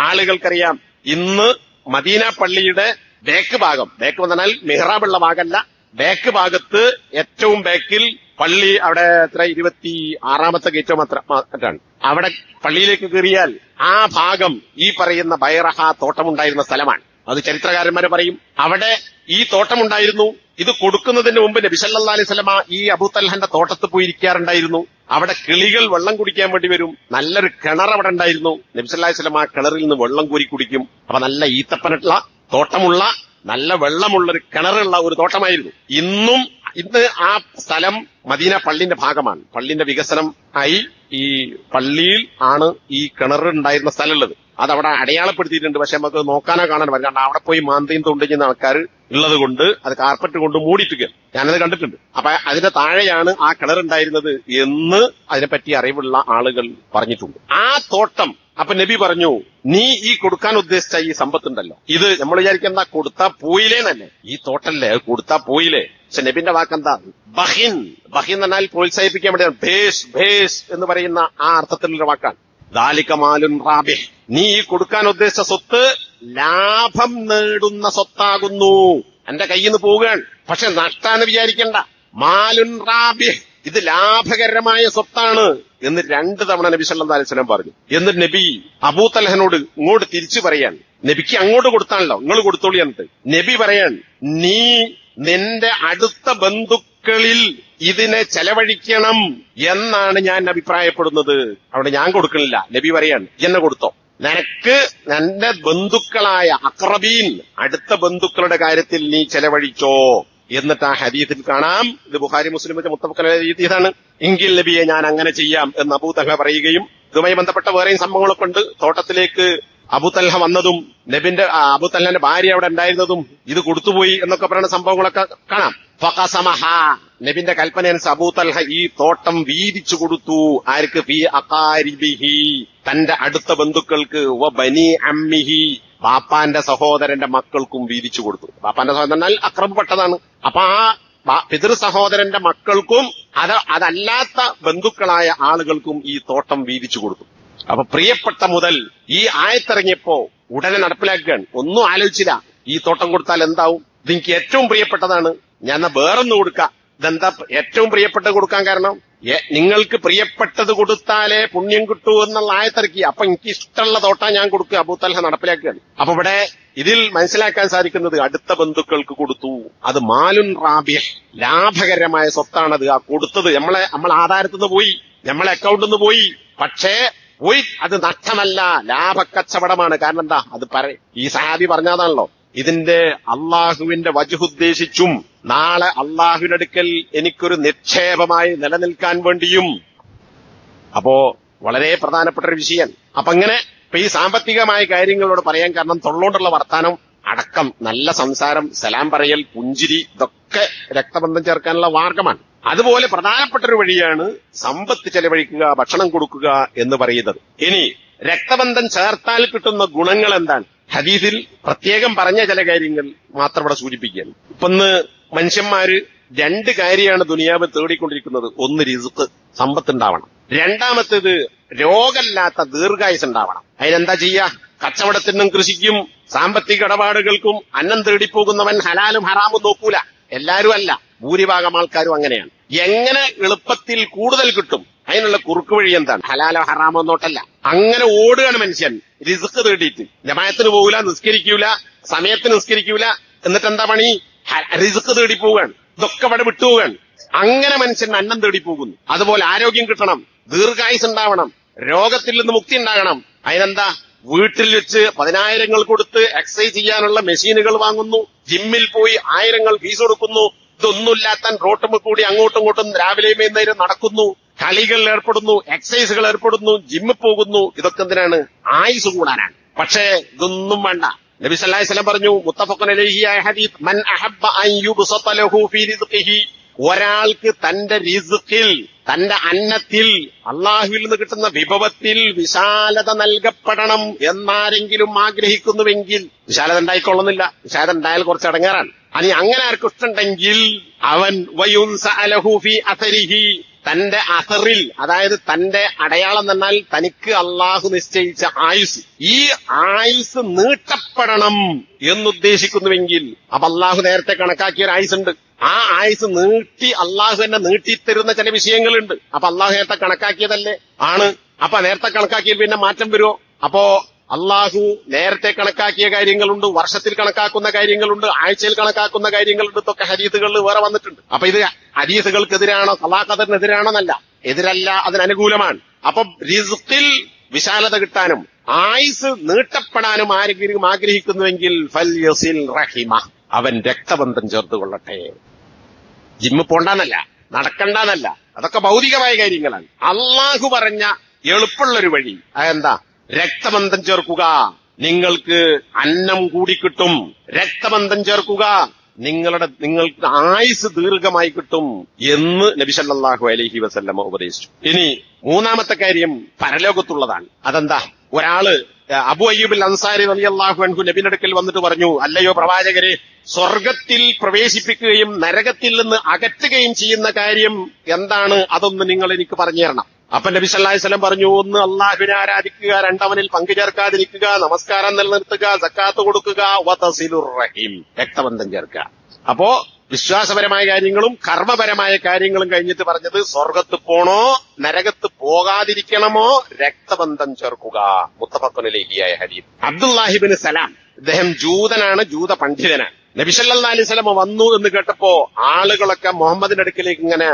ആളുകൾക്കറിയാം. ഇന്ന് മദീന പള്ളിയുടെ ബേക്ക് ഭാഗം, ബേക്ക് പറഞ്ഞാൽ മിഹ്റാബുള്ള ഭാഗമല്ല, ബേക്ക് ഭാഗത്ത് ഏറ്റവും ബേക്കിൽ പള്ളി, അവിടെ എത്ര 26-ാമത്തെ ഗേറ്റോ മറ്റാണ്. അവിടെ പള്ളിയിലേക്ക് കയറിയാൽ ആ ഭാഗം ഈ പറയുന്ന ബൈറഹ തോട്ടമുണ്ടായിരുന്ന സ്ഥലമാണ്. അത് ചരിത്രകാരന്മാരെ പറയും. അവിടെ ഈ തോട്ടമുണ്ടായിരുന്നു. ഇത് കൊടുക്കുന്നതിന് മുമ്പ് നബി സല്ലല്ലാഹു അലൈഹി വസല്ലമ ഈ അബൂ തൽഹന്റെ തോട്ടത്ത് പോയി ഇരിക്കാറുണ്ടായിരുന്നു. അവിടെ കിളികൾ വെള്ളം കുടിക്കാൻ വേണ്ടി വരും. നല്ലൊരു കിണർ അവിടെ ഉണ്ടായിരുന്നു. നബി സല്ലല്ലാഹു അലൈഹി വസല്ലമ ആ കിണറിൽ നിന്ന് വെള്ളം കോരി കുടിക്കും. അപ്പൊ നല്ല ഈത്തപ്പനുള്ള തോട്ടമുള്ള നല്ല വെള്ളമുള്ളൊരു കിണറുള്ള ഒരു തോട്ടമായിരുന്നു. ഇന്ന് ആ സ്ഥലം മദീന പള്ളിന്റെ ഭാഗമാണ്. പള്ളിന്റെ വികസനം ആയി ഈ പള്ളിയിൽ ആണ് ഈ കിണർ ഉണ്ടായിരുന്ന സ്ഥലമുള്ളത്. അതവിടെ അടയാളപ്പെടുത്തിയിട്ടുണ്ട്. പക്ഷെ നമുക്ക് നോക്കാനോ കാണാൻ പറ്റില്ല. കാരണം അവിടെ പോയി മാന്തിയും തൊണ്ടിക്കുന്ന ആൾക്കാർ ഉള്ളത് കൊണ്ട് അത് കാർപ്പറ്റ് കൊണ്ട് മൂടിയിട്ടിരിക്കുക. ഞാനത് കണ്ടിട്ടുണ്ട്. അപ്പൊ അതിന്റെ താഴെയാണ് ആ കിണറുണ്ടായിരുന്നത് എന്ന് അതിനെപ്പറ്റി അറിവുള്ള ആളുകൾ പറഞ്ഞിട്ടുണ്ട്. ആ തോട്ടം അപ്പൊ നബി പറഞ്ഞു, നീ ഈ കൊടുക്കാൻ ഉദ്ദേശിച്ച ഈ സമ്പത്തുണ്ടല്ലോ, ഇത് നമ്മൾ വിചാരിക്കുന്ന കൊടുത്താ പോയില്ലേ തന്നെ. ഈ തോട്ടല്ലേ കൊടുത്താ പോയില്ലേ. പക്ഷെ നബിന്റെ വാക്കെന്താ? ബഹിൻ. ബഹിൻ എന്നാൽ പ്രോത്സാഹിപ്പിക്കാൻ വേണ്ടിയാണ്. ഭേഷ് എന്ന് പറയുന്ന ആ അർത്ഥത്തിലുള്ള വാക്കാണ്. ദാലിക മാലുൻ റാബിഹ്. നീ ഈ കൊടുക്കാൻ ഉദ്ദേശിച്ച സ്വത്ത് ലാഭം നേടുന്ന സ്വത്താകുന്നു. എന്റെ കയ്യിൽ നിന്ന് പോവുകയാണ്, പക്ഷെ നഷ്ടാന്ന് വിചാരിക്കണ്ട. മാലുൻ റാബിഹ്, ഇത് ലാഭകരമായ സ്വത്താണ് എന്ന് 2 തവണ നബി സല്ലല്ലാഹു അലൈഹി വസല്ലം പറഞ്ഞു. എന്നിട്ട് നബി അബൂ തൽഹനോട് ഇങ്ങോട്ട് തിരിച്ചു പറയാൻ, നബിക്ക് അങ്ങോട്ട് കൊടുത്താണല്ലോ, നിങ്ങൾ കൊടുത്തോളി എന്നിട്ട് നബി പറയാൻ, നീ നിന്റെ അടുത്ത ബന്ധുക്കളിൽ ഇതിനെ ചെലവഴിക്കണം എന്നാണ് ഞാൻ അഭിപ്രായപ്പെടുന്നത്. അവിടെ ഞാൻ കൊടുക്കണില്ല. നബി പറയാൻ, എന്നെ കൊടുത്തോ, നിനക്ക് നിന്റെ ബന്ധുക്കളായ അഖ്റബീൻ അടുത്ത ബന്ധുക്കളുടെ കാര്യത്തിൽ നീ ചെലവഴിച്ചോ. എന്നിട്ട് ആ ഹദീസിൽ കാണാം, ഇത് ബുഖാരി മുസ്ലിം മുത്തഫഖ് ഹദീസാണ്. എങ്കിൽ നബിയെ ഞാൻ അങ്ങനെ ചെയ്യാം എന്ന് അബൂ തൽഹ പറയുകയും ഇതുമായി ബന്ധപ്പെട്ട വേറെയും സംഭവങ്ങളൊക്കെ ഉണ്ട്. തോട്ടത്തിലേക്ക് അബൂ തൽഹ വന്നതും അബൂ തൽഹന്റെ ഭാര്യ അവിടെ ഉണ്ടായിരുന്നതും ഇത് കൊടുത്തുപോയി എന്നൊക്കെ പറയുന്ന സംഭവങ്ങളൊക്കെ കാണാം. ഫഖസമഹ, നബിന്റെ കൽപ്പനയനുസരിച്ച് അബൂ തൽഹ ഈ തോട്ടം വീതിച്ചു കൊടുത്തു. ആർക്ക്? ഫീ അഖാരിബിഹി, തന്റെ അടുത്ത ബന്ധുക്കൾക്ക്. വ ബനി അമ്മിഹി, ബാപ്പാന്റെ സഹോദരന്റെ മക്കൾക്കും വീതിച്ചു കൊടുത്തു. ബാപ്പാന്റെ സഹോദരൻ എന്നാൽ അക്രമപ്പെട്ടതാണ്. അപ്പൊ ആ പിതൃ സഹോദരന്റെ മക്കൾക്കും അതല്ലാത്ത ബന്ധുക്കളായ ആളുകൾക്കും ഈ തോട്ടം വീതിച്ചു കൊടുത്തു. അപ്പൊ പ്രിയപ്പെട്ട മുതൽ ഈ ആയത്തിറങ്ങിയപ്പോ ഉടനെ നടപ്പിലാക്കുകയാണ്. ഒന്നും ആലോചിച്ചില്ല. ഈ തോട്ടം കൊടുത്താൽ എന്താവും? ഇതെനിക്ക് ഏറ്റവും പ്രിയപ്പെട്ടതാണ്, ഞാൻ വേറൊന്ന് കൊടുക്കാം. ഇതെന്താ ഏറ്റവും പ്രിയപ്പെട്ടത് കൊടുക്കാൻ കാരണം? നിങ്ങൾക്ക് പ്രിയപ്പെട്ടത് കൊടുത്താലേ പുണ്യം കിട്ടൂ എന്നുള്ള ആയത്തിറക്കി. അപ്പൊ എനിക്ക് ഇഷ്ടമുള്ള തോട്ടം ഞാൻ കൊടുക്കുക. അബൂ തൽഹ നടപ്പിലാക്കുകയാണ്. അപ്പൊ ഇവിടെ ഇതിൽ മനസ്സിലാക്കാൻ സാധിക്കുന്നത് അടുത്ത ബന്ധുക്കൾക്ക് കൊടുത്തു. അത് മാലുൻ റാബിഹ്, ലാഭകരമായ സ്വത്താണത്. ആ കൊടുത്തത് നമ്മളെ ആധാരത്തിൽ നിന്ന് പോയി, നമ്മളെ അക്കൗണ്ടിൽ നിന്ന് പോയി. പക്ഷേ അത് നഷ്ടമല്ല, ലാഭക്കച്ചവടമാണ്. കാരണം എന്താ? ഈ സഹാബി പറഞ്ഞതാണല്ലോ, ഇതിന്റെ അള്ളാഹുവിന്റെ വജ്ഹുദ്ദേശിച്ചും നാളെ അള്ളാഹുവിന്റെ അടുക്കൽ എനിക്കൊരു നിക്ഷേപമായി നിലനിൽക്കാൻ വേണ്ടിയും. അപ്പോ വളരെ പ്രധാനപ്പെട്ട ഒരു വിഷയം. അപ്പൊ അങ്ങനെ ഈ സാമ്പത്തികമായ കാര്യങ്ങളോട് പറയാൻ കാരണം തൊള്ളോണ്ടുള്ള വർത്താനം അടക്കം നല്ല സംസാരം, സലാം പറയൽ, പുഞ്ചിരി, ഇതൊക്കെ രക്തബന്ധം ചേർക്കാനുള്ള മാർഗമാണ്. അതുപോലെ പ്രധാനപ്പെട്ട ഒരു വഴിയാണ് സമ്പത്ത് ചെലവഴിക്കുക, ഭക്ഷണം കൊടുക്കുക എന്ന് പറയുന്നത്. ഇനി രക്തബന്ധം ചേർത്താൽ കിട്ടുന്ന ഗുണങ്ങൾ എന്താണ്? ഹദീസിൽ പ്രത്യേകം പറഞ്ഞ ചില കാര്യങ്ങൾ മാത്രം ഇവിടെ സൂചിപ്പിക്കുകയാണ്. ഇപ്പൊ മനുഷ്യന്മാര് 2 കാര്യമാണ് ദുനിയാവ് തേടിക്കൊണ്ടിരിക്കുന്നത്. ഒന്ന് റിസ്ക്, സമ്പത്തുണ്ടാവണം. രണ്ടാമത്തേത് രോഗമില്ലാത്ത ദീർഘായുസ് ഉണ്ടാവണം. അതിനെന്താ ചെയ്യാ? കച്ചവടത്തിനും കൃഷിക്കും സാമ്പത്തിക ഇടപാടുകൾക്കും അന്നം തേടിപ്പോകുന്നവൻ ഹലാലും ഹറാമും നോക്കൂല. എല്ലാരും അല്ല, ഭൂരിഭാഗം ആൾക്കാരും അങ്ങനെയാണ്. എങ്ങനെ എളുപ്പത്തിൽ കൂടുതൽ കിട്ടും, അതിനുള്ള കുറുക്ക് വഴി എന്താണ്? ഹലാലോ ഹറാമോ നോട്ടല്ല. അങ്ങനെ ഓടുകയാണ് മനുഷ്യൻ റിസ്ക് തേടിയിട്ട്. ജമാഅത്തിന് പോകൂല, നിസ്കരിക്കൂല, സമയത്തിന് നിസ്കരിക്കൂല. എന്നിട്ട് എന്താ പണി? റിസ്ക് തേടി പോവുകയാണ്. ഇതൊക്കെ ഇവിടെ വിട്ടുപോവുകയാണ്. അങ്ങനെ മനുഷ്യൻ അന്നം തേടി പോകുന്നു. അതുപോലെ ആരോഗ്യം കിട്ടണം, ദീർഘായുസ് ഉണ്ടാവണം, രോഗത്തിൽ നിന്ന് മുക്തി ഉണ്ടാകണം. അതിനെന്താ? വീട്ടിൽ വെച്ച് 10,000 കൊടുത്ത് എക്സസൈസ് ചെയ്യാനുള്ള മെഷീനുകൾ വാങ്ങുന്നു, ജിമ്മിൽ പോയി 1000 ഫീസ് കൊടുക്കുന്നു. ഇതൊന്നുമില്ലാത്ത റോട്ടുമ്മ കൂടി അങ്ങോട്ടും ഇങ്ങോട്ടും രാവിലെയും വൈകുന്നേരം നടക്കുന്നു, കളികളിൽ ഏർപ്പെടുന്നു, എക്സസൈസുകൾ ഏർപ്പെടുന്നു, ജിമ്മിൽ പോകുന്നു. ഇതൊക്കെ എന്തിനാണ്? ആയുസ് കൂടാനാണ്. പക്ഷേ ഇതൊന്നും വേണ്ട. നബി സല്ലല്ലാഹു അലൈഹി വസല്ലം പറഞ്ഞു, മുത്തഫഖുൻ അലൈഹി ആയ ഹദീസ്, മൻ അഹബ്ബ അൻ യുബ്സത ലഹു ഫീ റിസ്ഖിഹി, ഒരാൾക്ക് തന്റെ റിസ്ഖിൽ, തന്റെ അന്നത്തിൽ, അള്ളാഹുവിൽ നിന്ന് കിട്ടുന്ന വിഭവത്തിൽ വിശാലത നൽകപ്പെടണം എന്നാരെങ്കിലും ആഗ്രഹിക്കുന്നുവെങ്കിൽ, വിശാലത ഉണ്ടായിക്കൊള്ളുന്നില്ല, വിശാലത ഉണ്ടായാൽ കുറച്ച് ഇടങ്ങേറാണ്. അനി അങ്ങനെ ആർക്കും ഇഷ്ടമുണ്ടെങ്കിൽ അവൻ വയുൻസഅലഹു ഫീ അസരിഹി, തന്റെ അസറിൽ, അതായത് തന്റെ അടയാളം എന്നാൽ തനിക്ക് അള്ളാഹു നിശ്ചയിച്ച ആയുസ്, ഈ ആയുസ് നീട്ടപ്പെടണം എന്നുദ്ദേശിക്കുന്നുവെങ്കിൽ, അപ്പൊ അള്ളാഹു നേരത്തെ കണക്കാക്കിയ ഒരു ആയുസുണ്ട്. ആ ആയുസ് നീട്ടി അള്ളാഹു തന്നെ നീട്ടിത്തരുന്ന ചില വിഷയങ്ങളുണ്ട്. അപ്പൊ അള്ളാഹു നേരത്തെ കണക്കാക്കിയതല്ലേ ആണ്. അപ്പൊ നേരത്തെ കണക്കാക്കിയാൽ പിന്നെ മാറ്റം വരുമോ? അപ്പോ അള്ളാഹു നേരത്തെ കണക്കാക്കിയ കാര്യങ്ങളുണ്ട്, വർഷത്തിൽ കണക്കാക്കുന്ന കാര്യങ്ങളുണ്ട്, ആഴ്ചയിൽ കണക്കാക്കുന്ന കാര്യങ്ങളുണ്ട്, ഇതൊക്കെ ഹദീസുകളിൽ വേറെ വന്നിട്ടുണ്ട്. അപ്പൊ ഇത് ഹദീസുകൾക്കെതിരാണോ ഖലാഖദറിനെതിരാണോന്നല്ല, എതിരല്ല, അതിനനുകൂലമാണ്. അപ്പൊ റിസ്ഖിൽ വിശാലത കിട്ടാനും ആയുസ് നീട്ടപ്പെടാനും ആരെങ്കിലും ആഗ്രഹിക്കുന്നുവെങ്കിൽ ഫൽയസിൽ റഹിമ, അവൻ രക്തബന്ധം ചേർത്തുകൊള്ളട്ടെ. ജിമ്മ് പോണ്ടാന്നല്ല, നടക്കണ്ടെന്നല്ല, അതൊക്കെ ഭൗതികമായ കാര്യങ്ങളാണ്. അള്ളാഹു പറഞ്ഞ എളുപ്പമുള്ളൊരു വഴി അതെന്താ? രക്തബന്ധം ചേർക്കുക, നിങ്ങൾക്ക് അന്നം കൂടിക്കിട്ടും. രക്തബന്ധം ചേർക്കുക, നിങ്ങൾക്ക് ആയുസ് ദീർഘമായി കിട്ടും എന്ന് നബി സല്ലല്ലാഹു അലൈഹി വസല്ലമ ഉപദേശിച്ചു. ഇനി മൂന്നാമത്തെ കാര്യം പരലോകത്തുള്ളതാണ്. അതെന്താ? ഒരാള് അബു അയ്യൂബ് അൻസാരി റളിയല്ലാഹു അൻഹു നബിയുടെ അടുക്കൽ വന്നിട്ട് പറഞ്ഞു, അല്ലയോ പ്രവാചകരെ, സ്വർഗത്തിൽ പ്രവേശിപ്പിക്കുകയും നരകത്തിൽ നിന്ന് അകറ്റുകയും ചെയ്യുന്ന കാര്യം എന്താണ്? അതൊന്ന് നിങ്ങൾ എനിക്ക് പറഞ്ഞു തരണം. അപ്പൊ നബി സല്ലല്ലാഹു അലൈഹി വസല്ലം പറഞ്ഞു, ഒന്ന് അള്ളാഹുവിനെ ആരാധിക്കുക, രണ്ടവനിൽ പങ്കുചേർക്കാതിരിക്കുക, നമസ്കാരം നിലനിർത്തുക, സക്കാത്ത് കൊടുക്കുക, വതസിലുർ റഹീം, രക്തബന്ധം ചേർക്കുക. അപ്പോ വിശ്വാസപരമായ കാര്യങ്ങളും കർമ്മപരമായ കാര്യങ്ങളും കഴിഞ്ഞിട്ട് പറഞ്ഞത് സ്വർഗത്ത് പോണോ നരകത്ത് പോകാതിരിക്കണമോ രക്തബന്ധം ചേർക്കുക. മുത്തഫഖുൻ അലൈഹിയായ ഹദീസ്. അബ്ദുല്ലാഹിബ്നു സലാം, ഇദ്ദേഹം ജൂതനാണ്, ജൂത പണ്ഡിതനാണ്. നബി സല്ലല്ലാഹു അലൈഹി വസല്ലം വന്നു എന്ന് കേട്ടപ്പോ ആളുകളൊക്കെ മുഹമ്മദിന്റെ അടുക്കലേക്ക് ഇങ്ങനെ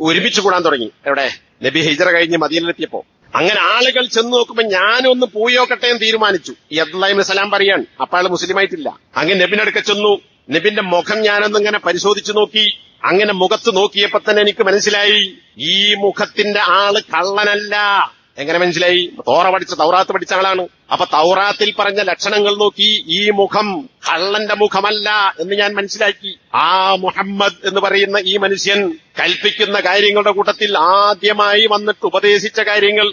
ഒരുമിച്ച് കൂടാൻ തുടങ്ങി. എവിടെ? നബി ഹിജ്റ കഴിഞ്ഞ് മദീനയിലെത്തിയപ്പോ. അങ്ങനെ ആളുകൾ ചെന്ന് നോക്കുമ്പോ ഞാനൊന്ന് പോയോക്കട്ടെ എന്ന് തീരുമാനിച്ചു. ഈ അബ്ദുല്ലാഹിബ്നു സലാം പറയാൻ, അപ്പൊ ആള് മുസ്ലിമായിട്ടില്ല. അങ്ങനെ നബിന്റെ അടുക്ക ചെന്നു. നബിന്റെ മുഖം ഞാനൊന്നിങ്ങനെ പരിശോധിച്ചു നോക്കി. അങ്ങനെ മുഖത്ത് നോക്കിയപ്പോ തന്നെ എനിക്ക് മനസ്സിലായി, ഈ മുഖത്തിന്റെ ആള് കള്ളനല്ല. എങ്ങനെ മനസ്സിലായി? തൗറാത്ത് പഠിച്ച ആളാണ്. അപ്പൊ തൗറാത്തിൽ പറഞ്ഞ ലക്ഷണങ്ങൾ നോക്കി ഈ മുഖം കള്ളന്റെ മുഖമല്ല എന്ന് ഞാൻ മനസ്സിലാക്കി. ആ മുഹമ്മദ് എന്ന് പറയുന്ന ഈ മനുഷ്യൻ കൽപ്പിക്കുന്ന കാര്യങ്ങളുടെ കൂട്ടത്തിൽ ആദ്യമായി വന്നിട്ട് ഉപദേശിച്ച കാര്യങ്ങൾ,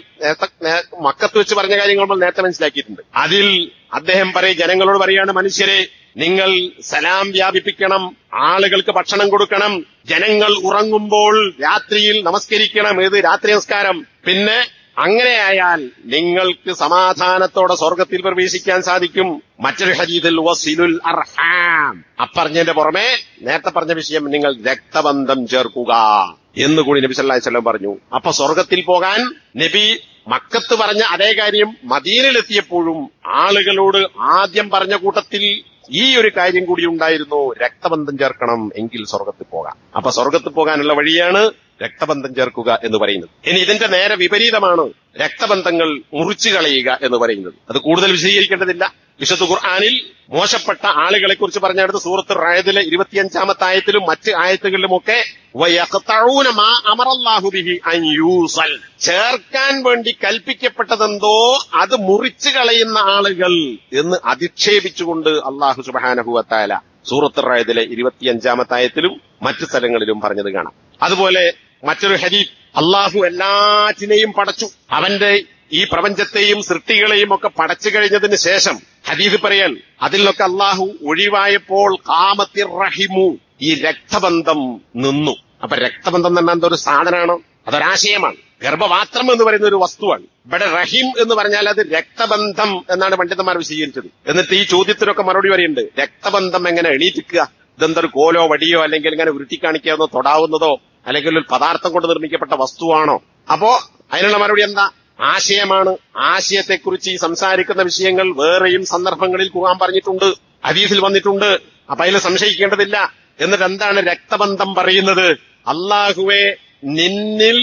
മക്കത്ത് വെച്ച് പറഞ്ഞ കാര്യങ്ങൾ നമ്മൾ നേരത്തെ മനസ്സിലാക്കിയിട്ടുണ്ട്. അതിൽ അദ്ദേഹം ജനങ്ങളോട് പറയാണ്, മനുഷ്യരെ, നിങ്ങൾ സലാം വ്യാപിപ്പിക്കണം, ആളുകൾക്ക് ഭക്ഷണം കൊടുക്കണം, ജനങ്ങൾ ഉറങ്ങുമ്പോൾ രാത്രിയിൽ നമസ്കരിക്കണം. ഏത്? രാത്രി നമസ്കാരം. പിന്നെ അങ്ങനെയായാൽ നിങ്ങൾക്ക് സമാധാനത്തോടെ സ്വർഗത്തിൽ പ്രവേശിക്കാൻ സാധിക്കും. മറ്റൊരു ഹദീസിൽ വസിലുൽ അർഹാം, അപ്പറഞ്ഞതിന്റെ പുറമെ നേരത്തെ പറഞ്ഞ വിഷയം നിങ്ങൾ രക്തബന്ധം ചേർക്കുക എന്നുകൂടി നബി സല്ലല്ലാഹു അലൈഹി വസല്ലം പറഞ്ഞു. അപ്പൊ സ്വർഗത്തിൽ പോകാൻ നബി മക്കത്ത് പറഞ്ഞ അതേ കാര്യം മദീനയിലെത്തിയപ്പോഴും ആളുകളോട് ആദ്യം പറഞ്ഞ കൂട്ടത്തിൽ ഈ ഒരു കാര്യം കൂടി ഉണ്ടായിരുന്നു, രക്തബന്ധം ചേർക്കണം എങ്കിൽ സ്വർഗത്തിൽ പോകാം. അപ്പൊ സ്വർഗത്തിൽ പോകാനുള്ള വഴിയാണ് രക്തബന്ധം ചേർക്കുക എന്ന് പറയുന്നത്. ഇനി ഇതിന്റെ നേരെ വിപരീതമാണ് രക്തബന്ധങ്ങൾ മുറിച്ചു കളയുക എന്ന് പറയുന്നത്. അത് കൂടുതൽ വിശദീകരിക്കേണ്ടതില്ല. വിശുദ്ധ ഖുർആനിൽ മോശപ്പെട്ട ആളുകളെ കുറിച്ച് പറഞ്ഞെടുത്ത് സൂറത്തുർ റഅദിലെ 25-ാമത്തെ ആയത്തിലും മറ്റ് ആയത്തുകളിലുമൊക്കെ വയഖതഊന മാ അമറല്ലാഹു ബിഹി അൻ യൂസൽ, ചേർക്കാൻ വേണ്ടി കൽപ്പിക്കപ്പെട്ടതെന്തോ അത് മുറിച്ചു കളയുന്ന ആളുകൾ എന്ന് അധിക്ഷേപിച്ചുകൊണ്ട് അല്ലാഹു സുബ്ഹാനഹു വ തആല സൂറത്തുർ റഅദിലെ 25-ാമത്തെ ആയത്തിലും മറ്റു സ്ഥലങ്ങളിലും പറഞ്ഞത് കാണാം. അതുപോലെ മറ്റൊരു ഹദീസ്, അല്ലാഹു എല്ലാറ്റിനെയും പടച്ചു. അവന്റെ ഈ പ്രപഞ്ചത്തെയും സൃഷ്ടികളെയും ഒക്കെ പടച്ചു കഴിഞ്ഞതിന് ശേഷം ഹദീസ് പറയാൻ, അതിൽ നിന്നൊക്കെ അല്ലാഹു ഒഴിവായപ്പോൾ ഖാമത്തിർ റഹിമു, ഈ രക്തബന്ധം നിന്നു. അപ്പൊ രക്തബന്ധം തന്നെ എന്തൊരു സാധനമാണോ? അതൊരാശയമാണ്. ഗർഭപാത്രം എന്ന് പറയുന്ന ഒരു വസ്തുവാണ്. ഇവിടെ റഹീം എന്ന് പറഞ്ഞാൽ അത് രക്തബന്ധം എന്നാണ് പണ്ഡിതന്മാർ വിശദീകരിച്ചത്. എന്നിട്ട് ഈ ചോദ്യത്തിനൊക്കെ മറുപടി പറയുന്നുണ്ട്. രക്തബന്ധം എങ്ങനെ എണീറ്റിക്കുക? ഇതെന്തൊരു കോലോ വടിയോ അല്ലെങ്കിൽ ഇങ്ങനെ ഉരുട്ടിക്കാണിക്കാവുന്നതോ തൊടാവുന്നതോ അല്ലെങ്കിൽ ഒരു പദാർത്ഥം കൊണ്ട് നിർമ്മിക്കപ്പെട്ട വസ്തുവാണോ? അപ്പോ അതിനുള്ള മറുപടി എന്താ? ആശയമാണ്. ആശയത്തെക്കുറിച്ച് ഈ സംസാരിക്കുന്ന വിഷയങ്ങൾ വേറെയും സന്ദർഭങ്ങളിൽ ഖുർആൻ പറഞ്ഞിട്ടുണ്ട്, ഹദീസിൽ വന്നിട്ടുണ്ട്. അപ്പൊ അതിൽ സംശയിക്കേണ്ടതില്ല. എന്നിട്ട് എന്താണ് രക്തബന്ധം പറയുന്നത്? അല്ലാഹുവേ, നിന്നിൽ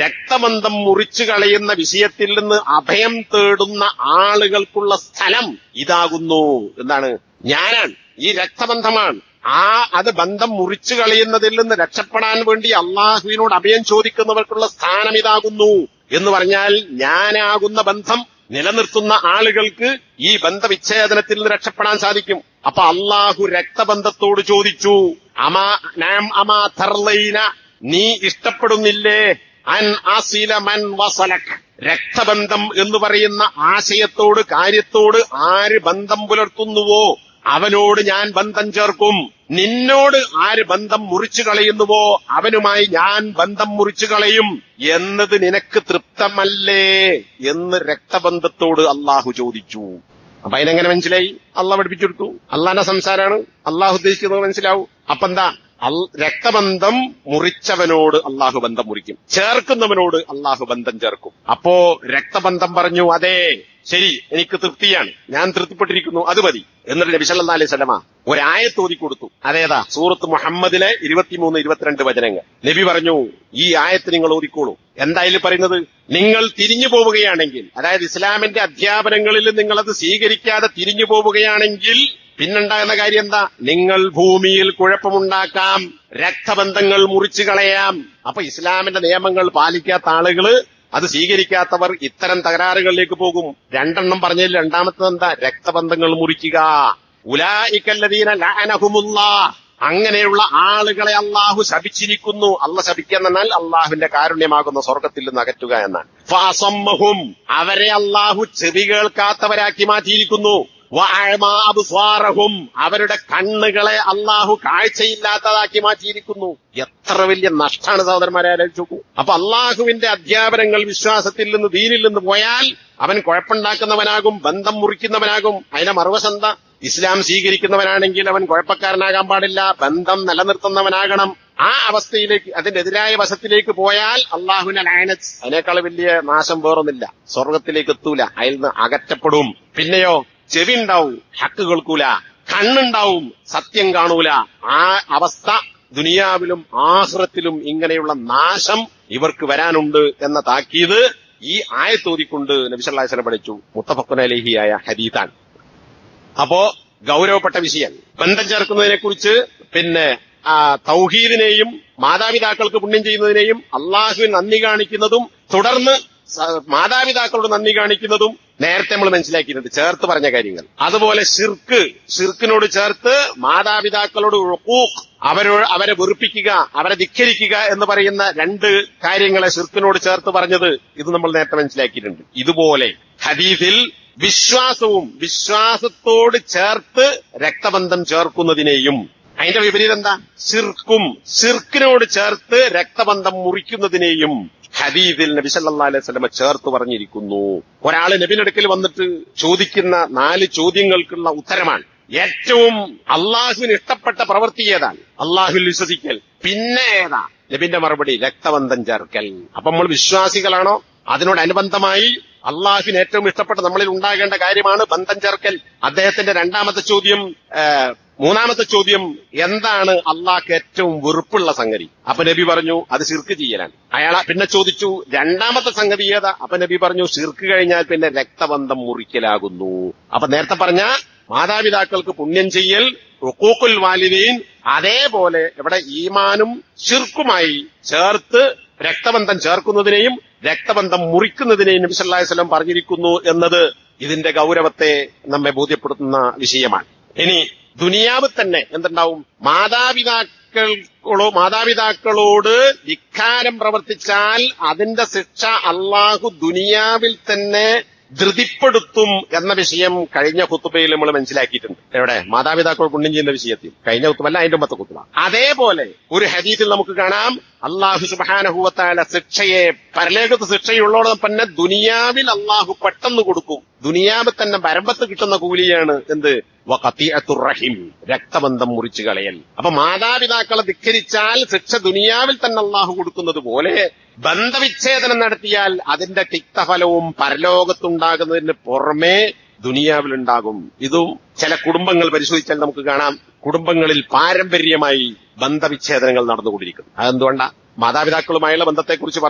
രക്തബന്ധം മുറിച്ചു കളയുന്ന വിഷയത്തിൽ നിന്ന് അഭയം തേടുന്ന ആളുകൾക്കുള്ള സ്ഥലം ഇതാകുന്നു. എന്താണ്? ഞാനാണ്. ഈ രക്തബന്ധമാണ്. അത് ബന്ധം മുറിച്ചു കളയുന്നതിൽ നിന്ന് രക്ഷപ്പെടാൻ വേണ്ടി അള്ളാഹുവിനോട് അഭയം ചോദിക്കുന്നവർക്കുള്ള സ്ഥാനം ഇതാകുന്നു എന്ന് പറഞ്ഞാൽ, ഞാനാകുന്ന ബന്ധം നിലനിർത്തുന്ന ആളുകൾക്ക് ഈ ബന്ധവിച്ഛേദനത്തിൽ നിന്ന് രക്ഷപ്പെടാൻ സാധിക്കും. അപ്പൊ അള്ളാഹു രക്തബന്ധത്തോട് ചോദിച്ചു, അമാ തർലൈന, നീ ഇഷ്ടപ്പെടുന്നില്ലേ അൻ അസില മൻ വസലക്, രക്തബന്ധം എന്ന് പറയുന്ന ആശയത്തോട്, കാര്യത്തോട് ആര് ബന്ധം പുലർത്തുന്നുവോ അവനോട് ഞാൻ ബന്ധം ചേർക്കും. നിന്നോട് ആര് ബന്ധം മുറിച്ചു കളയുന്നുവോ അവനുമായി ഞാൻ ബന്ധം മുറിച്ചു കളയും എന്നത് നിനക്ക് തൃപ്തമല്ലേ എന്ന് രക്തബന്ധത്തോട് അള്ളാഹു ചോദിച്ചു. അപ്പൊ അതിനെങ്ങനെ മനസ്സിലായി? അള്ളാഹ് പഠിപ്പിച്ചെടുത്തു. അള്ളാന്റെ സംസാരമാണ്, അള്ളാഹു ഉദ്ദേശിക്കുന്നത് മനസ്സിലാവും. അപ്പൊ എന്താ? രക്തബന്ധം മുറിച്ചവനോട് അള്ളാഹു ബന്ധം മുറിക്കും, ചേർക്കുന്നവനോട് അള്ളാഹു ബന്ധം ചേർക്കും. അപ്പോ രക്തബന്ധം പറഞ്ഞു, അതെ ശരി, എനിക്ക് തൃപ്തിയാണ്, ഞാൻ തൃപ്തിപ്പെട്ടിരിക്കുന്നു, അത് മതി. എന്നിട്ട് നബി സല്ലല്ലാഹു അലൈഹി വസല്ലമ ഒരായത്ത് ഓതി കൊടുത്തു. അതേതാ? സൂറത്ത് മുഹമ്മദിലെ 23-22 വചനങ്ങൾ. നബി പറഞ്ഞു, ഈ ആയത്ത് നിങ്ങൾ ഓതിക്കോളൂ. എന്തായാലും പറയുന്നത്, നിങ്ങൾ തിരിഞ്ഞു പോവുകയാണെങ്കിൽ, അതായത് ഇസ്ലാമിന്റെ അധ്യാപനങ്ങളിൽ നിങ്ങളത് സ്വീകരിക്കാതെ തിരിഞ്ഞു പോവുകയാണെങ്കിൽ പിന്നുണ്ടാകുന്ന കാര്യം എന്താ? നിങ്ങൾ ഭൂമിയിൽ കുഴപ്പമുണ്ടാക്കാം, രക്തബന്ധങ്ങൾ മുറിച്ചു കളയാം. അപ്പൊ ഇസ്ലാമിന്റെ നിയമങ്ങൾ പാലിക്കാത്ത ആളുകള്, അത് സ്വീകരിക്കാത്തവർ ഇത്തരം തകരാറുകളിലേക്ക് പോകും. രണ്ടെണ്ണം പറഞ്ഞതിൽ രണ്ടാമത്തത് എന്താ? രക്തബന്ധങ്ങൾ മുറിക്കുക. ഉലൈകല്ലദീന ലഅനഹുമുല്ലാഹ്, അങ്ങനെയുള്ള ആളുകളെ അള്ളാഹു ശപിച്ചിരിക്കുന്നു. അള്ളാഹ് ശപിക്കുക എന്നാൽ അള്ളാഹുവിന്റെ കാരുണ്യമാകുന്ന സ്വർഗത്തിൽ നിന്ന് അകറ്റുക എന്നാണ്. ഫഅസമ്മഹും, അവരെ അള്ളാഹു ചെവി കേൾക്കാത്തവരാക്കി മാറ്റിയിരിക്കുന്നു. വഅഅമാ അബ്സാറഹും, അവരുടെ കണ്ണുകളെ അള്ളാഹു കാഴ്ചയില്ലാത്തതാക്കി മാറ്റിയിരിക്കുന്നു. എത്ര വലിയ നഷ്ടാണ് സഹോദരന്മാരെ, ആലോചിച്ച് നോക്കൂ. അപ്പൊ അള്ളാഹുവിന്റെ അധ്യാപനങ്ങൾ വിശ്വാസത്തിൽ നിന്ന്, ദീനിൽ നിന്ന് പോയാൽ അവൻ കുഴപ്പമുണ്ടാക്കുന്നവനാകും, ബന്ധം മുറിക്കുന്നവനാകും. അതിന്റെ മറുവശം എന്താ? ഇസ്ലാം സ്വീകരിക്കുന്നവനാണെങ്കിൽ അവൻ കുഴപ്പക്കാരനാകാൻ പാടില്ല, ബന്ധം നിലനിർത്തുന്നവനാകണം. ആ അവസ്ഥയിലേക്ക്, അതിന്റെ എതിരായ വശത്തിലേക്ക് പോയാൽ അള്ളാഹുവിന്റെ ലഅനത്ത്, അതിനേക്കാൾ വലിയ നാശം വേറൊന്നില്ല. സ്വർഗത്തിലേക്ക് എത്തൂല, അതിൽ നിന്ന് അകറ്റപ്പെടും. പിന്നെയോ ചെവി ഉണ്ടാവും, ഹക്ക് കേൾക്കൂല, കണ്ണുണ്ടാവും, സത്യം കാണൂല. ആ അവസ്ഥ ദുനിയാവിലും ആഖിറത്തിലും ഇങ്ങനെയുള്ള നാശം ഇവർക്ക് വരാനുണ്ട് എന്ന താക്കീത് ഈ ആയത്തോതിക്കൊണ്ട് നബി സല്ലല്ലാഹു അലൈഹി വസല്ലം പഠിച്ചു. മുത്തഫഖുൻ അലൈഹിയായ ഹദീസാണ്. അപ്പോ ഗൗരവപ്പെട്ട വിഷയം ബന്ധം ചേർക്കുന്നതിനെ കുറിച്ച്, പിന്നെ തൗഹീദിനെയും മാതാപിതാക്കൾക്ക് പുണ്യം ചെയ്യുന്നതിനെയും അള്ളാഹുവിന് നന്ദി കാണിക്കുന്നതും തുടർന്ന് മാതാപിതാക്കളോട് നന്ദി കാണിക്കുന്നതും നേരത്തെ നമ്മൾ മനസ്സിലാക്കിയിട്ടുണ്ട്, ചേർത്ത് പറഞ്ഞ കാര്യങ്ങൾ. അതുപോലെ ഷിർക്കിനോട് ചേർത്ത് മാതാപിതാക്കളോട് ഉഖൂഖ്, അവരെ വെറുപ്പിക്കുക, അവരെ ധിക്കരിക്കുക എന്ന് പറയുന്ന രണ്ട് കാര്യങ്ങളെ ഷിർക്കിനോട് ചേർത്ത് പറഞ്ഞത്, ഇത് നമ്മൾ നേരത്തെ മനസ്സിലാക്കിയിട്ടുണ്ട്. ഇതുപോലെ ഹദീസിൽ വിശ്വാസത്തോട് ചേർത്ത് രക്തബന്ധം ചേർക്കുന്നതിനെയും, അതിന്റെ വിപരീതം എന്താ? ഷിർക്കിനോട് ചേർത്ത് രക്തബന്ധം മുറിക്കുന്നതിനെയും ഹദീസിൽ നബി സല്ലല്ലാഹു അലൈഹി വസല്ലം ചേർത്ത് പറഞ്ഞിരിക്കുന്നു. ഒരാള് നബിയുടെ അടുക്കൽ വന്നിട്ട് ചോദിക്കുന്ന 4 ചോദ്യങ്ങൾക്കുള്ള ഉത്തരമാണ്. ഏറ്റവും അള്ളാഹുവിന് ഇഷ്ടപ്പെട്ട പ്രവൃത്തി ഏതാണ്? അള്ളാഹുവിൽ വിശ്വസിക്കൽ. പിന്നെ ഏതാ? നബിന്റെ മറുപടി രക്തബന്ധം ചേർക്കൽ. അപ്പൊ നമ്മൾ വിശ്വാസികളാണോ? അതിനോടനുബന്ധമായി അള്ളാഹുവിന് ഏറ്റവും ഇഷ്ടപ്പെട്ട നമ്മളിൽ ഉണ്ടാകേണ്ട കാര്യമാണ് ബന്ധം ചേർക്കൽ. അദ്ദേഹത്തിന്റെ മൂന്നാമത്തെ ചോദ്യം, എന്താണ് അള്ളാഹ്ക്ക് ഏറ്റവും വെറുപ്പുള്ള സംഗതി? അപ്പൊ നബി പറഞ്ഞു, അത് ശിർക്ക് ചെയ്യലാണ്. അയാൾ പിന്നെ ചോദിച്ചു, രണ്ടാമത്തെ സംഗതി ഏതാ? അപ്പൊ നബി പറഞ്ഞു, ശിർക്ക് കഴിഞ്ഞാൽ പിന്നെ രക്തബന്ധം മുറിക്കലാകുന്നു. അപ്പൊ നേരത്തെ പറഞ്ഞ മാതാപിതാക്കൾക്ക് പുണ്യം ചെയ്യൽ, ഉഖൂഖുൽ വാലിദൈൻ, അതേപോലെ ഇവിടെ ഈമാനും ശിർക്കുമായി ചേർത്ത് രക്തബന്ധം ചേർക്കുന്നതിനെയും രക്തബന്ധം മുറിക്കുന്നതിനെയും നബി സല്ലല്ലാഹു അലൈഹി വസല്ലം പറഞ്ഞിരിക്കുന്നു എന്നത് ഇതിന്റെ ഗൗരവത്തെ നമ്മെ ബോധ്യപ്പെടുത്തുന്ന വിഷയമാണ്. ഇനി ദുനിയാവ് തന്നെ എന്തുണ്ടാവും? മാതാപിതാക്കളോട് ധിക്കാരം പ്രവർത്തിച്ചാൽ അതിന്റെ ശിക്ഷ അള്ളാഹു ദുനിയാവിൽ തന്നെ ധൃതിപ്പെടുത്തും എന്ന വിഷയം കഴിഞ്ഞ ഖുത്ബയിൽ നമ്മൾ മനസ്സിലാക്കിയിട്ടുണ്ട്. എവിടെ? മാതാപിതാക്കൾ പുണ്യം ചെയ്യുന്ന വിഷയത്തിൽ. കഴിഞ്ഞ ഖുത്ബല്ല, അതിന്റെ മുമ്പത്തെ ഖുത്ബ. അതേപോലെ ഒരു ഹദീസിൽ നമുക്ക് കാണാം, അള്ളാഹു സുബ്ഹാനഹു വ തആല ശിക്ഷയെ, പരലോകത്ത് ശിക്ഷയുള്ളതോടൊപ്പം തന്നെ ദുനിയാവിൽ അള്ളാഹു പെട്ടെന്ന് കൊടുക്കും. ദുനിയാവിൽ തന്നെ ബരമ്പത്ത് കിട്ടുന്ന കൂലിയാണ് എന്ത്? വഖതിഅത്തുർ റഹിം, രക്തബന്ധം മുറിച്ചു കളയൽ. അപ്പൊ മാതാപിതാക്കളെ ധിക്കരിച്ചാൽ ശിക്ഷ ദുനിയാവിൽ തന്നെ അള്ളാഹു കൊടുക്കുന്നത് പോലെ ബന്ധവിച്ഛേദനം നടത്തിയാൽ അതിന്റെ തിക്തഫലവും പരലോകത്തുണ്ടാകുന്നതിന് പുറമേ ദുനിയാവിലുണ്ടാകും. ഇതും ചില കുടുംബങ്ങൾ പരിശോധിച്ചാൽ നമുക്ക് കാണാം, കുടുംബങ്ങളിൽ പാരമ്പര്യമായി ബന്ധവിച്ഛേദനങ്ങൾ നടന്നുകൊണ്ടിരിക്കുന്നു. അതെന്തുകൊണ്ടാ? മാതാപിതാക്കളുമായുള്ള ബന്ധത്തെക്കുറിച്ച്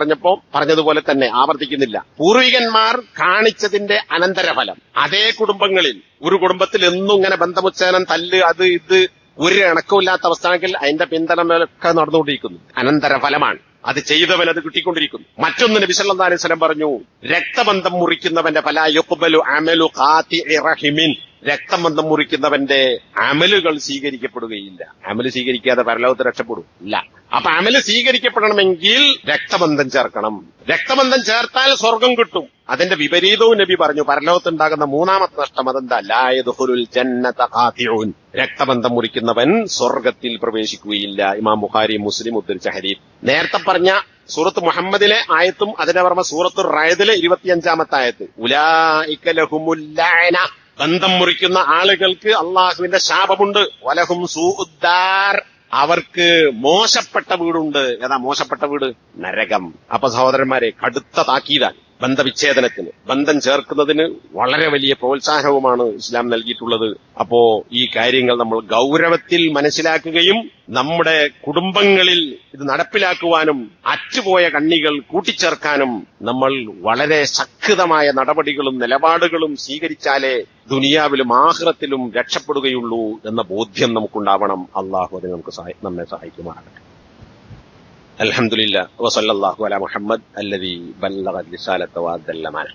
പറഞ്ഞതുപോലെ തന്നെ ആവർത്തിക്കുന്നില്ല. പൂർവികന്മാർ കാണിച്ചതിന്റെ അനന്തരഫലം അതേ കുടുംബങ്ങളിൽ, ഒരു കുടുംബത്തിൽ എന്നും ഇങ്ങനെ ബന്ധമുച്ഛേദനം, തല്ല്, അത് ഇത് ഒരു ഇണക്കമില്ലാത്ത അവസ്ഥയാണെങ്കിൽ അതിന്റെ പിന്തുണമൊക്കെ നടന്നുകൊണ്ടിരിക്കുന്നു. അനന്തരഫലമാണ്. അത് ചെയ്തവൻ അത് കിട്ടിക്കൊണ്ടിരിക്കുന്നു. മറ്റൊന്ന് നബി സല്ലല്ലാഹു അലൈഹി വസല്ലം പറഞ്ഞു, രക്തബന്ധം മുറിക്കുന്നവന്റെ ഫലാ യുഖ്ബലു അമലു ഖാതിഇ റഹിമിൻ, രക്തബന്ധം മുറിക്കുന്നവന്റെ അമലുകൾ സ്വീകരിക്കപ്പെടുകയില്ല. അമല് സ്വീകരിക്കാതെ പരലോകത്ത് രക്ഷപ്പെടും ഇല്ല. അപ്പൊ അമല് സ്വീകരിക്കപ്പെടണമെങ്കിൽ രക്തബന്ധം ചേർക്കണം. രക്തബന്ധം ചേർത്താൽ സ്വർഗം കിട്ടും. അതിന്റെ വിപരീതവും നബി പറഞ്ഞു. പരലോകത്തുണ്ടാകുന്ന മൂന്നാമത്തെ നഷ്ടം അതെന്താ? ലാ യദ്ഖുലുൽ ജന്നത ഖാതിഉൻ, രക്തബന്ധം മുറിക്കുന്നവൻ സ്വർഗത്തിൽ പ്രവേശിക്കുകയില്ല. ഇമാം ബുഖാരി മുസ്ലിം ഉദ്ധരിച്ച ഹദീസ്. നേരത്തെ പറഞ്ഞ സൂറത്ത് മുഹമ്മദിലെ ആയത്തും അതിന്റെ പുറമെ സൂറത്ത് റഅദിലെ 25-ാമത്തെ ആയത്ത്, ഉലൈക ലഹുമുൽ ലഅന, ബന്ധം മുറിക്കുന്ന ആളുകൾക്ക് അള്ളാഹുവിന്റെ ശാപമുണ്ട്. വലഹും സൂഉദ്ദാർ, അവർക്ക് മോശപ്പെട്ട വീടുണ്ട്. ഏതാ മോശപ്പെട്ട വീട്? നരകം. അപ്പൊ സഹോദരന്മാരെ, കടുത്ത താക്കീതാണ് ബന്ധവിച്ഛേദനത്തിന്. ബന്ധം ചേർക്കുന്നതിന് വളരെ വലിയ പ്രോത്സാഹനവുമാണ് ഇസ്ലാം നൽകിയിട്ടുള്ളത്. അപ്പോ ഈ കാര്യങ്ങൾ നമ്മൾ ഗൗരവത്തിൽ മനസ്സിലാക്കുകയും നമ്മുടെ കുടുംബങ്ങളിൽ ഇത് നടപ്പിലാക്കുവാനും അറ്റുപോയ കണ്ണികൾ കൂട്ടിച്ചേർക്കാനും നമ്മൾ വളരെ ശക്തമായ നടപടികളും നിലപാടുകളും സ്വീകരിച്ചാലേ ദുനിയാവിലും ആഖിറത്തിലും രക്ഷപ്പെടുകയുള്ളൂ എന്ന ബോധ്യം നമുക്കുണ്ടാവണം. അള്ളാഹു അത് നമ്മെ സഹായിക്കുമാറാകട്ടെ. അൽഹംദുലില്ലാഹ് വസല്ലല്ലാഹു അലാ മുഹമ്മദ് അല്ലദീ ബല്ലഗ റിസാലത വഅദ്ദൽ അമാന.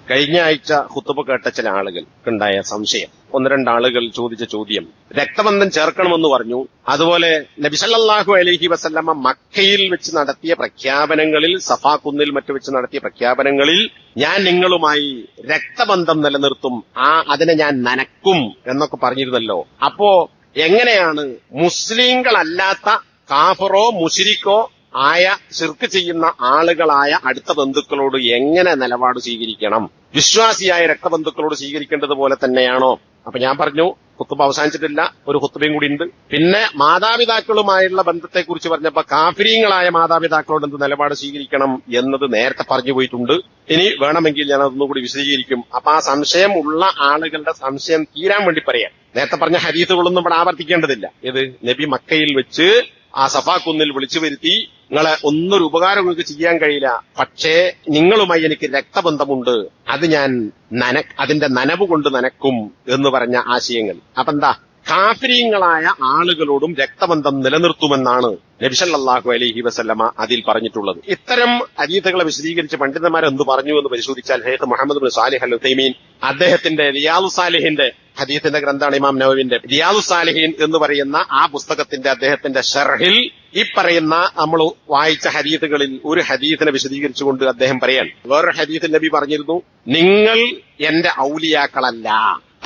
കഴിഞ്ഞ ആഴ്ച ഖുത്ബ കേട്ട ചില ആളുകൾക്കുണ്ടായ സംശയം, ഒന്ന് രണ്ടാളുകൾ ചോദിച്ച ചോദ്യം, രക്തബന്ധം ചേർക്കണമെന്ന് പറഞ്ഞു. അതുപോലെ നബി സല്ലല്ലാഹു അലൈഹി വസല്ലമ മക്കയിൽ വെച്ച് നടത്തിയ പ്രഖ്യാപനങ്ങളിൽ, സഫാ കുന്നിൽ മറ്റു വെച്ച് നടത്തിയ പ്രഖ്യാപനങ്ങളിൽ ഞാൻ നിങ്ങളുമായി രക്തബന്ധം നിലനിർത്തും, അതിനെ ഞാൻ നനക്കും എന്നൊക്കെ പറഞ്ഞിരുന്നല്ലോ. അപ്പോ എങ്ങനെയാണ് മുസ്ലിങ്ങളല്ലാത്ത കാഫറോ മുശ്രിക്കോ ആയ ശിർക്ക് ചെയ്യുന്ന ആളുകളായ അടുത്ത ബന്ധുക്കളോട് എങ്ങനെ നിലപാട് സ്വീകരിക്കണം? വിശ്വാസിയായ രക്തബന്ധുക്കളോട് സ്വീകരിക്കേണ്ടത് പോലെ തന്നെയാണോ? അപ്പൊ ഞാൻ പറഞ്ഞു, ഖുത്ബ അവസാനിച്ചിട്ടില്ല, ഒരു ഖുത്ബയും കൂടി ഉണ്ട്. പിന്നെ മാതാപിതാക്കളുമായുള്ള ബന്ധത്തെക്കുറിച്ച് പറഞ്ഞപ്പോ കാഫിരീങ്ങളായ മാതാപിതാക്കളോട് എന്ത് നിലപാട് സ്വീകരിക്കണം എന്നത് നേരത്തെ പറഞ്ഞു പോയിട്ടുണ്ട്. ഇനി വേണമെങ്കിൽ ഞാൻ അതൊന്നുകൂടി വിശദീകരിക്കും. അപ്പൊ ആ സംശയം ഉള്ള ആളുകളുടെ സംശയം തീരാൻ വേണ്ടി പറയാം. നേരത്തെ പറഞ്ഞ ഹദീസുകളൊന്നും ഇവിടെ ആവർത്തിക്കേണ്ടതില്ല. ഇത് നബി മക്കയിൽ വെച്ച് ആ സഫാ കുന്നിൽ വിളിച്ചു വരുത്തി, നിങ്ങളെ ഒന്നൊരു ഉപകാരം നിങ്ങൾക്ക് ചെയ്യാൻ കഴിയില്ല, പക്ഷേ നിങ്ങളുമായി എനിക്ക് രക്തബന്ധമുണ്ട്, അത് ഞാൻ അതിന്റെ നനവ് കൊണ്ട് നനക്കും എന്ന് പറഞ്ഞ ആശയങ്ങൾ. അപ്പൊ എന്താ, കാഫിരീങ്ങളായ ആളുകളോടും രക്തബന്ധം നിലനിർത്തുമെന്നാണ് നബി സല്ലല്ലാഹു അലൈഹി വസല്ലമ അതിൽ പറഞ്ഞിട്ടുള്ളത്. ഇത്തരം ഹദീസുകളെ വിശദീകരിച്ച് പണ്ഡിതന്മാർ എന്ത് പറഞ്ഞു എന്ന് പരിശോധിച്ചാൽ ഷെയ്ഖ് മുഹമ്മദ് ബിൻ സാലിഹ് അൽ ഉസൈമീൻ അദ്ദേഹത്തിന്റെ റിയാദുസ് സാലിഹിന്റെ ഹദീസിന്റെ ഗ്രന്ഥമാണ് ഇമാം നവവിന്റെ റിയാദുസ് സാലിഹീൻ എന്ന് പറയുന്ന ആ പുസ്തകത്തിന്റെ അദ്ദേഹത്തിന്റെ ഷർഹിൽ ഈ പറയുന്ന നമ്മൾ വായിച്ച ഹദീസുകളിൽ ഒരു ഹദീസിനെ വിശദീകരിച്ചുകൊണ്ട് അദ്ദേഹം പറയാൻ, വേറൊരു ഹദീസിൽ നബി പറഞ്ഞിരുന്നു, നിങ്ങൾ എന്റെ ഔലിയാക്കളല്ല,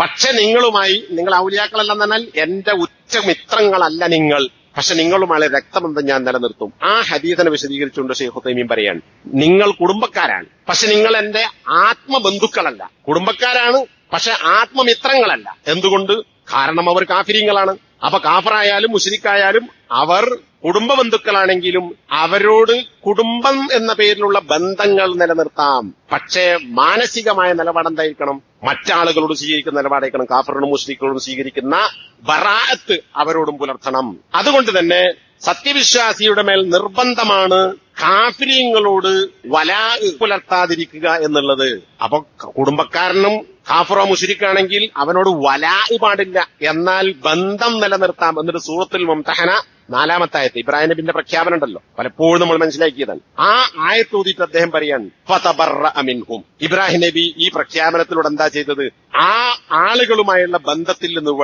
പക്ഷെ നിങ്ങൾ ഔലിയാക്കളല്ലെന്ന് പറഞ്ഞാൽ എന്റെ ഉച്ചമിത്രങ്ങളല്ല നിങ്ങൾ, പക്ഷെ നിങ്ങളുമായി രക്തബന്ധം ഞാൻ നിലനിർത്തും. ആ ഹദീസിനെ വിശദീകരിച്ചുകൊണ്ട് ഷെയ്ഖ് ഉസൈമീൻ പറയാണ്, നിങ്ങൾ കുടുംബക്കാരാണ്, പക്ഷെ നിങ്ങൾ എന്റെ ആത്മബന്ധുക്കളല്ല. കുടുംബക്കാരാണ്, പക്ഷെ ആത്മമിത്രങ്ങളല്ല. എന്തുകൊണ്ട്? കാരണം അവർ കാഫിരീങ്ങളാണ്. അപ്പൊ കാഫറായാലും മുശ്രിക്കായാലും അവർ കുടുംബ ബന്ധുക്കളാണെങ്കിലും അവരോട് കുടുംബം എന്ന പേരിലുള്ള ബന്ധങ്ങൾ നിലനിർത്താം. പക്ഷേ മാനസികമായ നിലപാടെന്തായിരിക്കണം? മറ്റാളുകളോട് സ്വീകരിക്കുന്ന നിലപാടായിരിക്കണം. കാഫറിനും മുശ്രിക്കുകളോടും സ്വീകരിക്കുന്ന ബറാഅത്ത് അവരോടും പുലർത്തണം. അതുകൊണ്ട് തന്നെ സത്യവിശ്വാസിയുടെ മേൽ നിർബന്ധമാണ് കാഫിരീങ്ങളോട് വലാ പുലർത്താതിരിക്കുക എന്നുള്ളത്. അപ്പൊ കുടുംബക്കാരനും കാഫറോ മുശ്രിക്കാണെങ്കിൽ അവനോട് വലാ പാടില്ല, എന്നാൽ ബന്ധം നിലനിർത്താം. എന്നിട്ട് സൂറത്തുൽ മുംതഹന 4-ാമത്തെ ആയത്ത്, ഇബ്രാഹിം നബിന്റെ പ്രഖ്യാപനം ഉണ്ടല്ലോ, പലപ്പോഴും നമ്മൾ മനസ്സിലാക്കിയതാണ്. ആ ആയത്ത് ഓതിയിട്ട് അദ്ദേഹം പറയാൻ, ഫതബറഅ മിൻഹും. ഇബ്രാഹിം നബി ഈ പ്രഖ്യാപനത്തിലൂടെ എന്താ ചെയ്തത്? ആ ആളുകളുമായുള്ള ബന്ധത്തിൽ നിന്ന്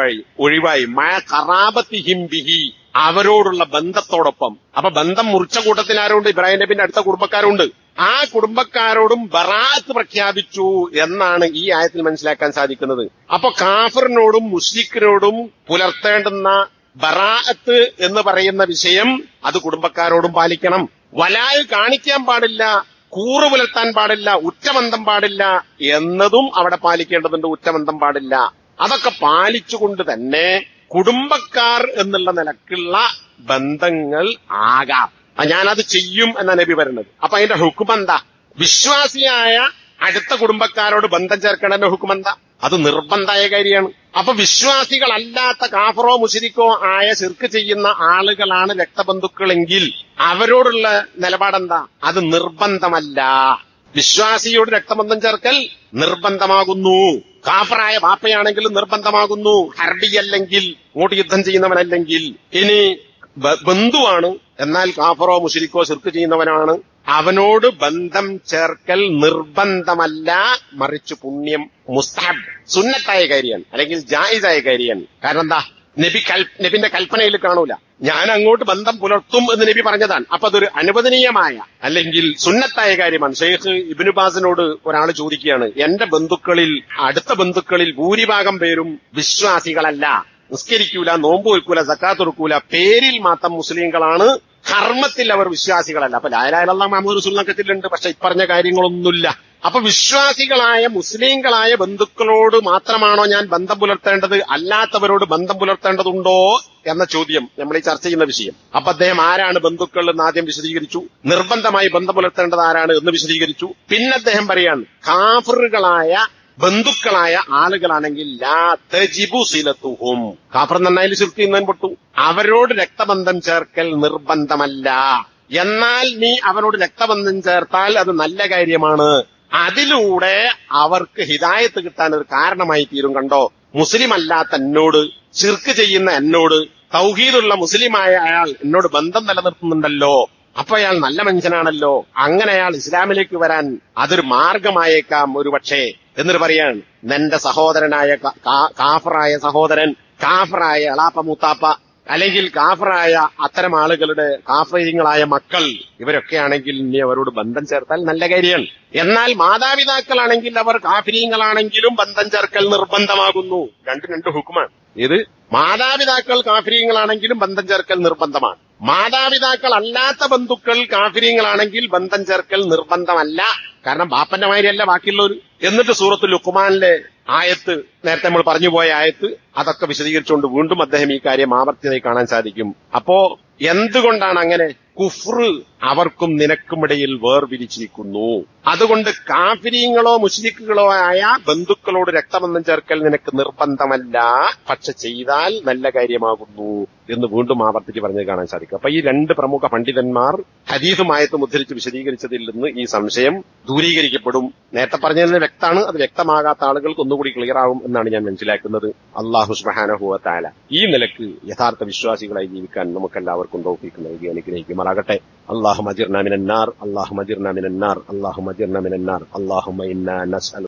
ഒഴിവായി മഅ ഖറാബത്തിഹിം ബിഹി, അവരോടുള്ള ബന്ധത്തോടൊപ്പം. അപ്പൊ ബന്ധം മുറിച്ച കൂട്ടത്തിൽ ആരുണ്ട്? ഇബ്രാഹിം നബിന്റെ അടുത്ത കുടുംബക്കാരുണ്ട്. ആ കുടുംബക്കാരോടും ബറാഅത്ത് പ്രഖ്യാപിച്ചു എന്നാണ് ഈ ആയത്തിൽ മനസ്സിലാക്കാൻ സാധിക്കുന്നത്. അപ്പൊ കാഫിറിനോടും മുശ്രിക്കിനോടും പുലർത്തേണ്ടുന്ന ബറാഅത്ത് എന്ന് പറയുന്ന വിഷയം അത് കുടുംബക്കാരോടും പാലിക്കണം. വലായ് കാണിക്കാൻ പാടില്ല, കൂറ് പുലർത്താൻ പാടില്ല, ഉറ്റബന്ധം പാടില്ല എന്നതും അവിടെ പാലിക്കേണ്ടതുണ്ട്. ഉറ്റബന്ധം പാടില്ല. അതൊക്കെ പാലിച്ചുകൊണ്ട് തന്നെ കുടുംബക്കാർ എന്നുള്ള നിലക്കുള്ള ബന്ധങ്ങൾ ആകാം. ഞാനത് ചെയ്യും എന്നാണ് നബി പറയുന്നത്. അപ്പൊ അതിന്റെ ഹുക്മെന്താ? വിശ്വാസിയായ അടുത്ത കുടുംബക്കാരോട് ബന്ധം ചേർക്കേണ്ടതിന്റെ ഹുക്മെന്താ? അത് നിർബന്ധമായ കാര്യമാണ്. അപ്പൊ വിശ്വാസികളല്ലാത്ത കാഫറോ മുശ്രിക്കോ ആയ ശിർക്ക് ചെയ്യുന്ന ആളുകളാണ് രക്തബന്ധുക്കളെങ്കിൽ അവരോടുള്ള നിലപാടെന്താ? അത് നിർബന്ധമല്ല. വിശ്വാസിയോട് രക്തബന്ധം ചേർക്കൽ നിർബന്ധമാകുന്നു. കാഫറായ ബാപ്പയാണെങ്കിലും നിർബന്ധമാകുന്നു, ഹർബിയല്ലെങ്കിൽ, ഇങ്ങോട്ട് യുദ്ധം ചെയ്യുന്നവനല്ലെങ്കിൽ. ഇനി ബന്ധുവാണ്, എന്നാൽ കാഫറോ മുശ്രിക്കോ ശിർക്ക് ചെയ്യുന്നവനാണ്, അവനോട് ബന്ധം ചേർക്കൽ നിർബന്ധമല്ല, മറിച്ച് പുണ്യം, മുസ്തഹബ്, സുന്നത്തായ കാര്യമാണ്, അല്ലെങ്കിൽ ജായിസായ കാര്യമാണ്. കാരണം എന്താ? നബിന്റെ കൽപ്പനയിൽ കാണൂല. ഞാൻ അങ്ങോട്ട് ബന്ധം പുലർത്തും എന്ന് നബി പറഞ്ഞതാണ്. അപ്പൊ അതൊരു അനുവദനീയമായ അല്ലെങ്കിൽ സുന്നത്തായ കാര്യമാണ്. ഷെയ്ഖ് ഇബ്നു ബാസിനോട് ഒരാൾ ചോദിക്കുകയാണ്, എന്റെ ബന്ധുക്കളിൽ, അടുത്ത ബന്ധുക്കളിൽ ഭൂരിഭാഗം പേരും വിശ്വാസികളല്ല, നിസ്കരിക്കൂല, നോമ്പ് വെക്കൂല, സക്കാത്ത് കൊടുക്കൂല, പേരിൽ മാത്രം മുസ്ലിങ്ങളാണ്, കർമ്മത്തിൽ അവർ വിശ്വാസികളല്ല. അപ്പൊ ലാ ഇലാഹ ഇല്ലല്ലാഹ് മുഹമ്മദ് റസൂലുള്ളാഹി ത്തിലുണ്ട്, പക്ഷെ ഇപ്പറഞ്ഞ കാര്യങ്ങളൊന്നുമില്ല. അപ്പൊ വിശ്വാസികളായ മുസ്ലിങ്ങളായ ബന്ധുക്കളോട് മാത്രമാണോ ഞാൻ ബന്ധം പുലർത്തേണ്ടത്, അല്ലാത്തവരോട് ബന്ധം പുലർത്തേണ്ടതുണ്ടോ എന്ന ചോദ്യം നമ്മൾ ഈ ചർച്ച ചെയ്യുന്ന വിഷയം. അപ്പൊ അദ്ദേഹം ആരാണ് ബന്ധുക്കൾ എന്ന് ആദ്യം വിശദീകരിച്ചു, നിർബന്ധമായി ബന്ധം പുലർത്തേണ്ടത് ആരാണ് എന്ന് വിശദീകരിച്ചു. പിന്നെ അദ്ദേഹം പറയാണ് കാഫിറുകളായ ബന്ധുക്കളായ ആളുകളാണെങ്കിൽ ലാ തജിബു സിലത്തുഹും, കാഫർ നന്നായി ശിർക്ക് ചെയ്യുന്നതിന് പെട്ടു, അവരോട് രക്തബന്ധം ചേർക്കൽ നിർബന്ധമല്ല. എന്നാൽ നീ അവരോട് രക്തബന്ധം ചേർത്താൽ അത് നല്ല കാര്യമാണ്, അതിലൂടെ അവർക്ക് ഹിദായത്ത് കിട്ടാൻ ഒരു കാരണമായി തീരും. കണ്ടോ, മുസ്ലിം അല്ലാത്ത എന്നോട്, ശിർക്ക് ചെയ്യുന്ന എന്നോട്, തൗഹീദുള്ള മുസ്ലിമായ അയാൾ എന്നോട് ബന്ധം നിലനിർത്തുന്നുണ്ടല്ലോ, അപ്പൊ അയാൾ നല്ല മനുഷ്യനാണല്ലോ, അങ്ങനെ അയാൾ ഇസ്ലാമിലേക്ക് വരാൻ അതൊരു മാർഗമായേക്കാം ഒരു പക്ഷേ എന്നിട്ട് പറയാണ്, നിന്റെ സഹോദരനായ കാഫറായ സഹോദരൻ, കാഫറായ എളാപ്പ മൂത്താപ്പ, അല്ലെങ്കിൽ കാഫറായ അത്തരം ആളുകളുടെ കാഫരീങ്ങളായ മക്കൾ, ഇവരൊക്കെയാണെങ്കിൽ ഇനി അവരോട് ബന്ധം ചേർത്താൽ നല്ല കാര്യമാണ്. എന്നാൽ മാതാപിതാക്കളാണെങ്കിൽ അവർ കാഫരീങ്ങളാണെങ്കിലും ബന്ധം ചേർക്കൽ നിർബന്ധമാകുന്നു. രണ്ട് ഹുക്കുമാണ്. ഇത് മാതാപിതാക്കൾ കാഫരീങ്ങളാണെങ്കിലും ബന്ധം ചേർക്കൽ നിർബന്ധമാണ്. മാതാപിതാക്കൾ അല്ലാത്ത ബന്ധുക്കൾ കാഫരീങ്ങളാണെങ്കിൽ ബന്ധം ചേർക്കൽ നിർബന്ധമല്ല. കാരണം ബാപ്പന്റെ മാതിരിയല്ല ബാക്കിയുള്ളവർ. എന്നിട്ട് സൂറത്തുൽ ലുഖ്മാനിലെ ആയത്ത്, നേരത്തെ നമ്മൾ പറഞ്ഞുപോയ ആയത്ത്, അതൊക്കെ വിശദീകരിച്ചുകൊണ്ട് വീണ്ടും അദ്ദേഹം ഈ കാര്യം ആവർത്തിച്ചതായി കാണാൻ സാധിക്കും. അപ്പോ എന്തുകൊണ്ടാണ് അങ്ങനെ? കുഫ്ർ അവർക്കും നിനക്കുമിടയിൽ വേർതിരിച്ചിരിക്കുന്നു. അതുകൊണ്ട് കാഫിരീങ്ങളോ മുശ്രിക്കുകളോ ആയ ബന്ധുക്കളോട് രക്തബന്ധം ചേർക്കൽ നിനക്ക് നിർബന്ധമല്ല, പക്ഷെ ചെയ്താൽ നല്ല കാര്യമാകുന്നു എന്ന് വീണ്ടും ആവർത്തിച്ച് പറഞ്ഞത് കാണാൻ സാധിക്കും. അപ്പൊ ഈ രണ്ട് പ്രമുഖ പണ്ഡിതന്മാർ ഹദീസുമായത്തും ഉദ്ധരിച്ച് വിശദീകരിച്ചതിൽ നിന്ന് ഈ സംശയം ദൂരീകരിക്കപ്പെടും. നേരത്തെ പറഞ്ഞതിന് വ്യക്തമാണ്, അത് വ്യക്തമാകാത്ത ആളുകൾക്ക് ഒന്നുകൂടി ക്ലിയർ ആവും എന്നാണ് ഞാൻ മനസ്സിലാക്കുന്നത്. അല്ലാഹു സുബ്ഹാനഹു വ തആല ഈ നിലക്ക് യഥാർത്ഥ വിശ്വാസികളായി ജീവിക്കാൻ നമുക്കെല്ലാവർക്കും തൗഫീഖ് നൽകി അനുഗ്രഹിക്കുമാറാകട്ടെ. اللهم اجرنا من النار اللهم اجرنا من النار اللهم اجرنا من النار اللهم إنا نسأل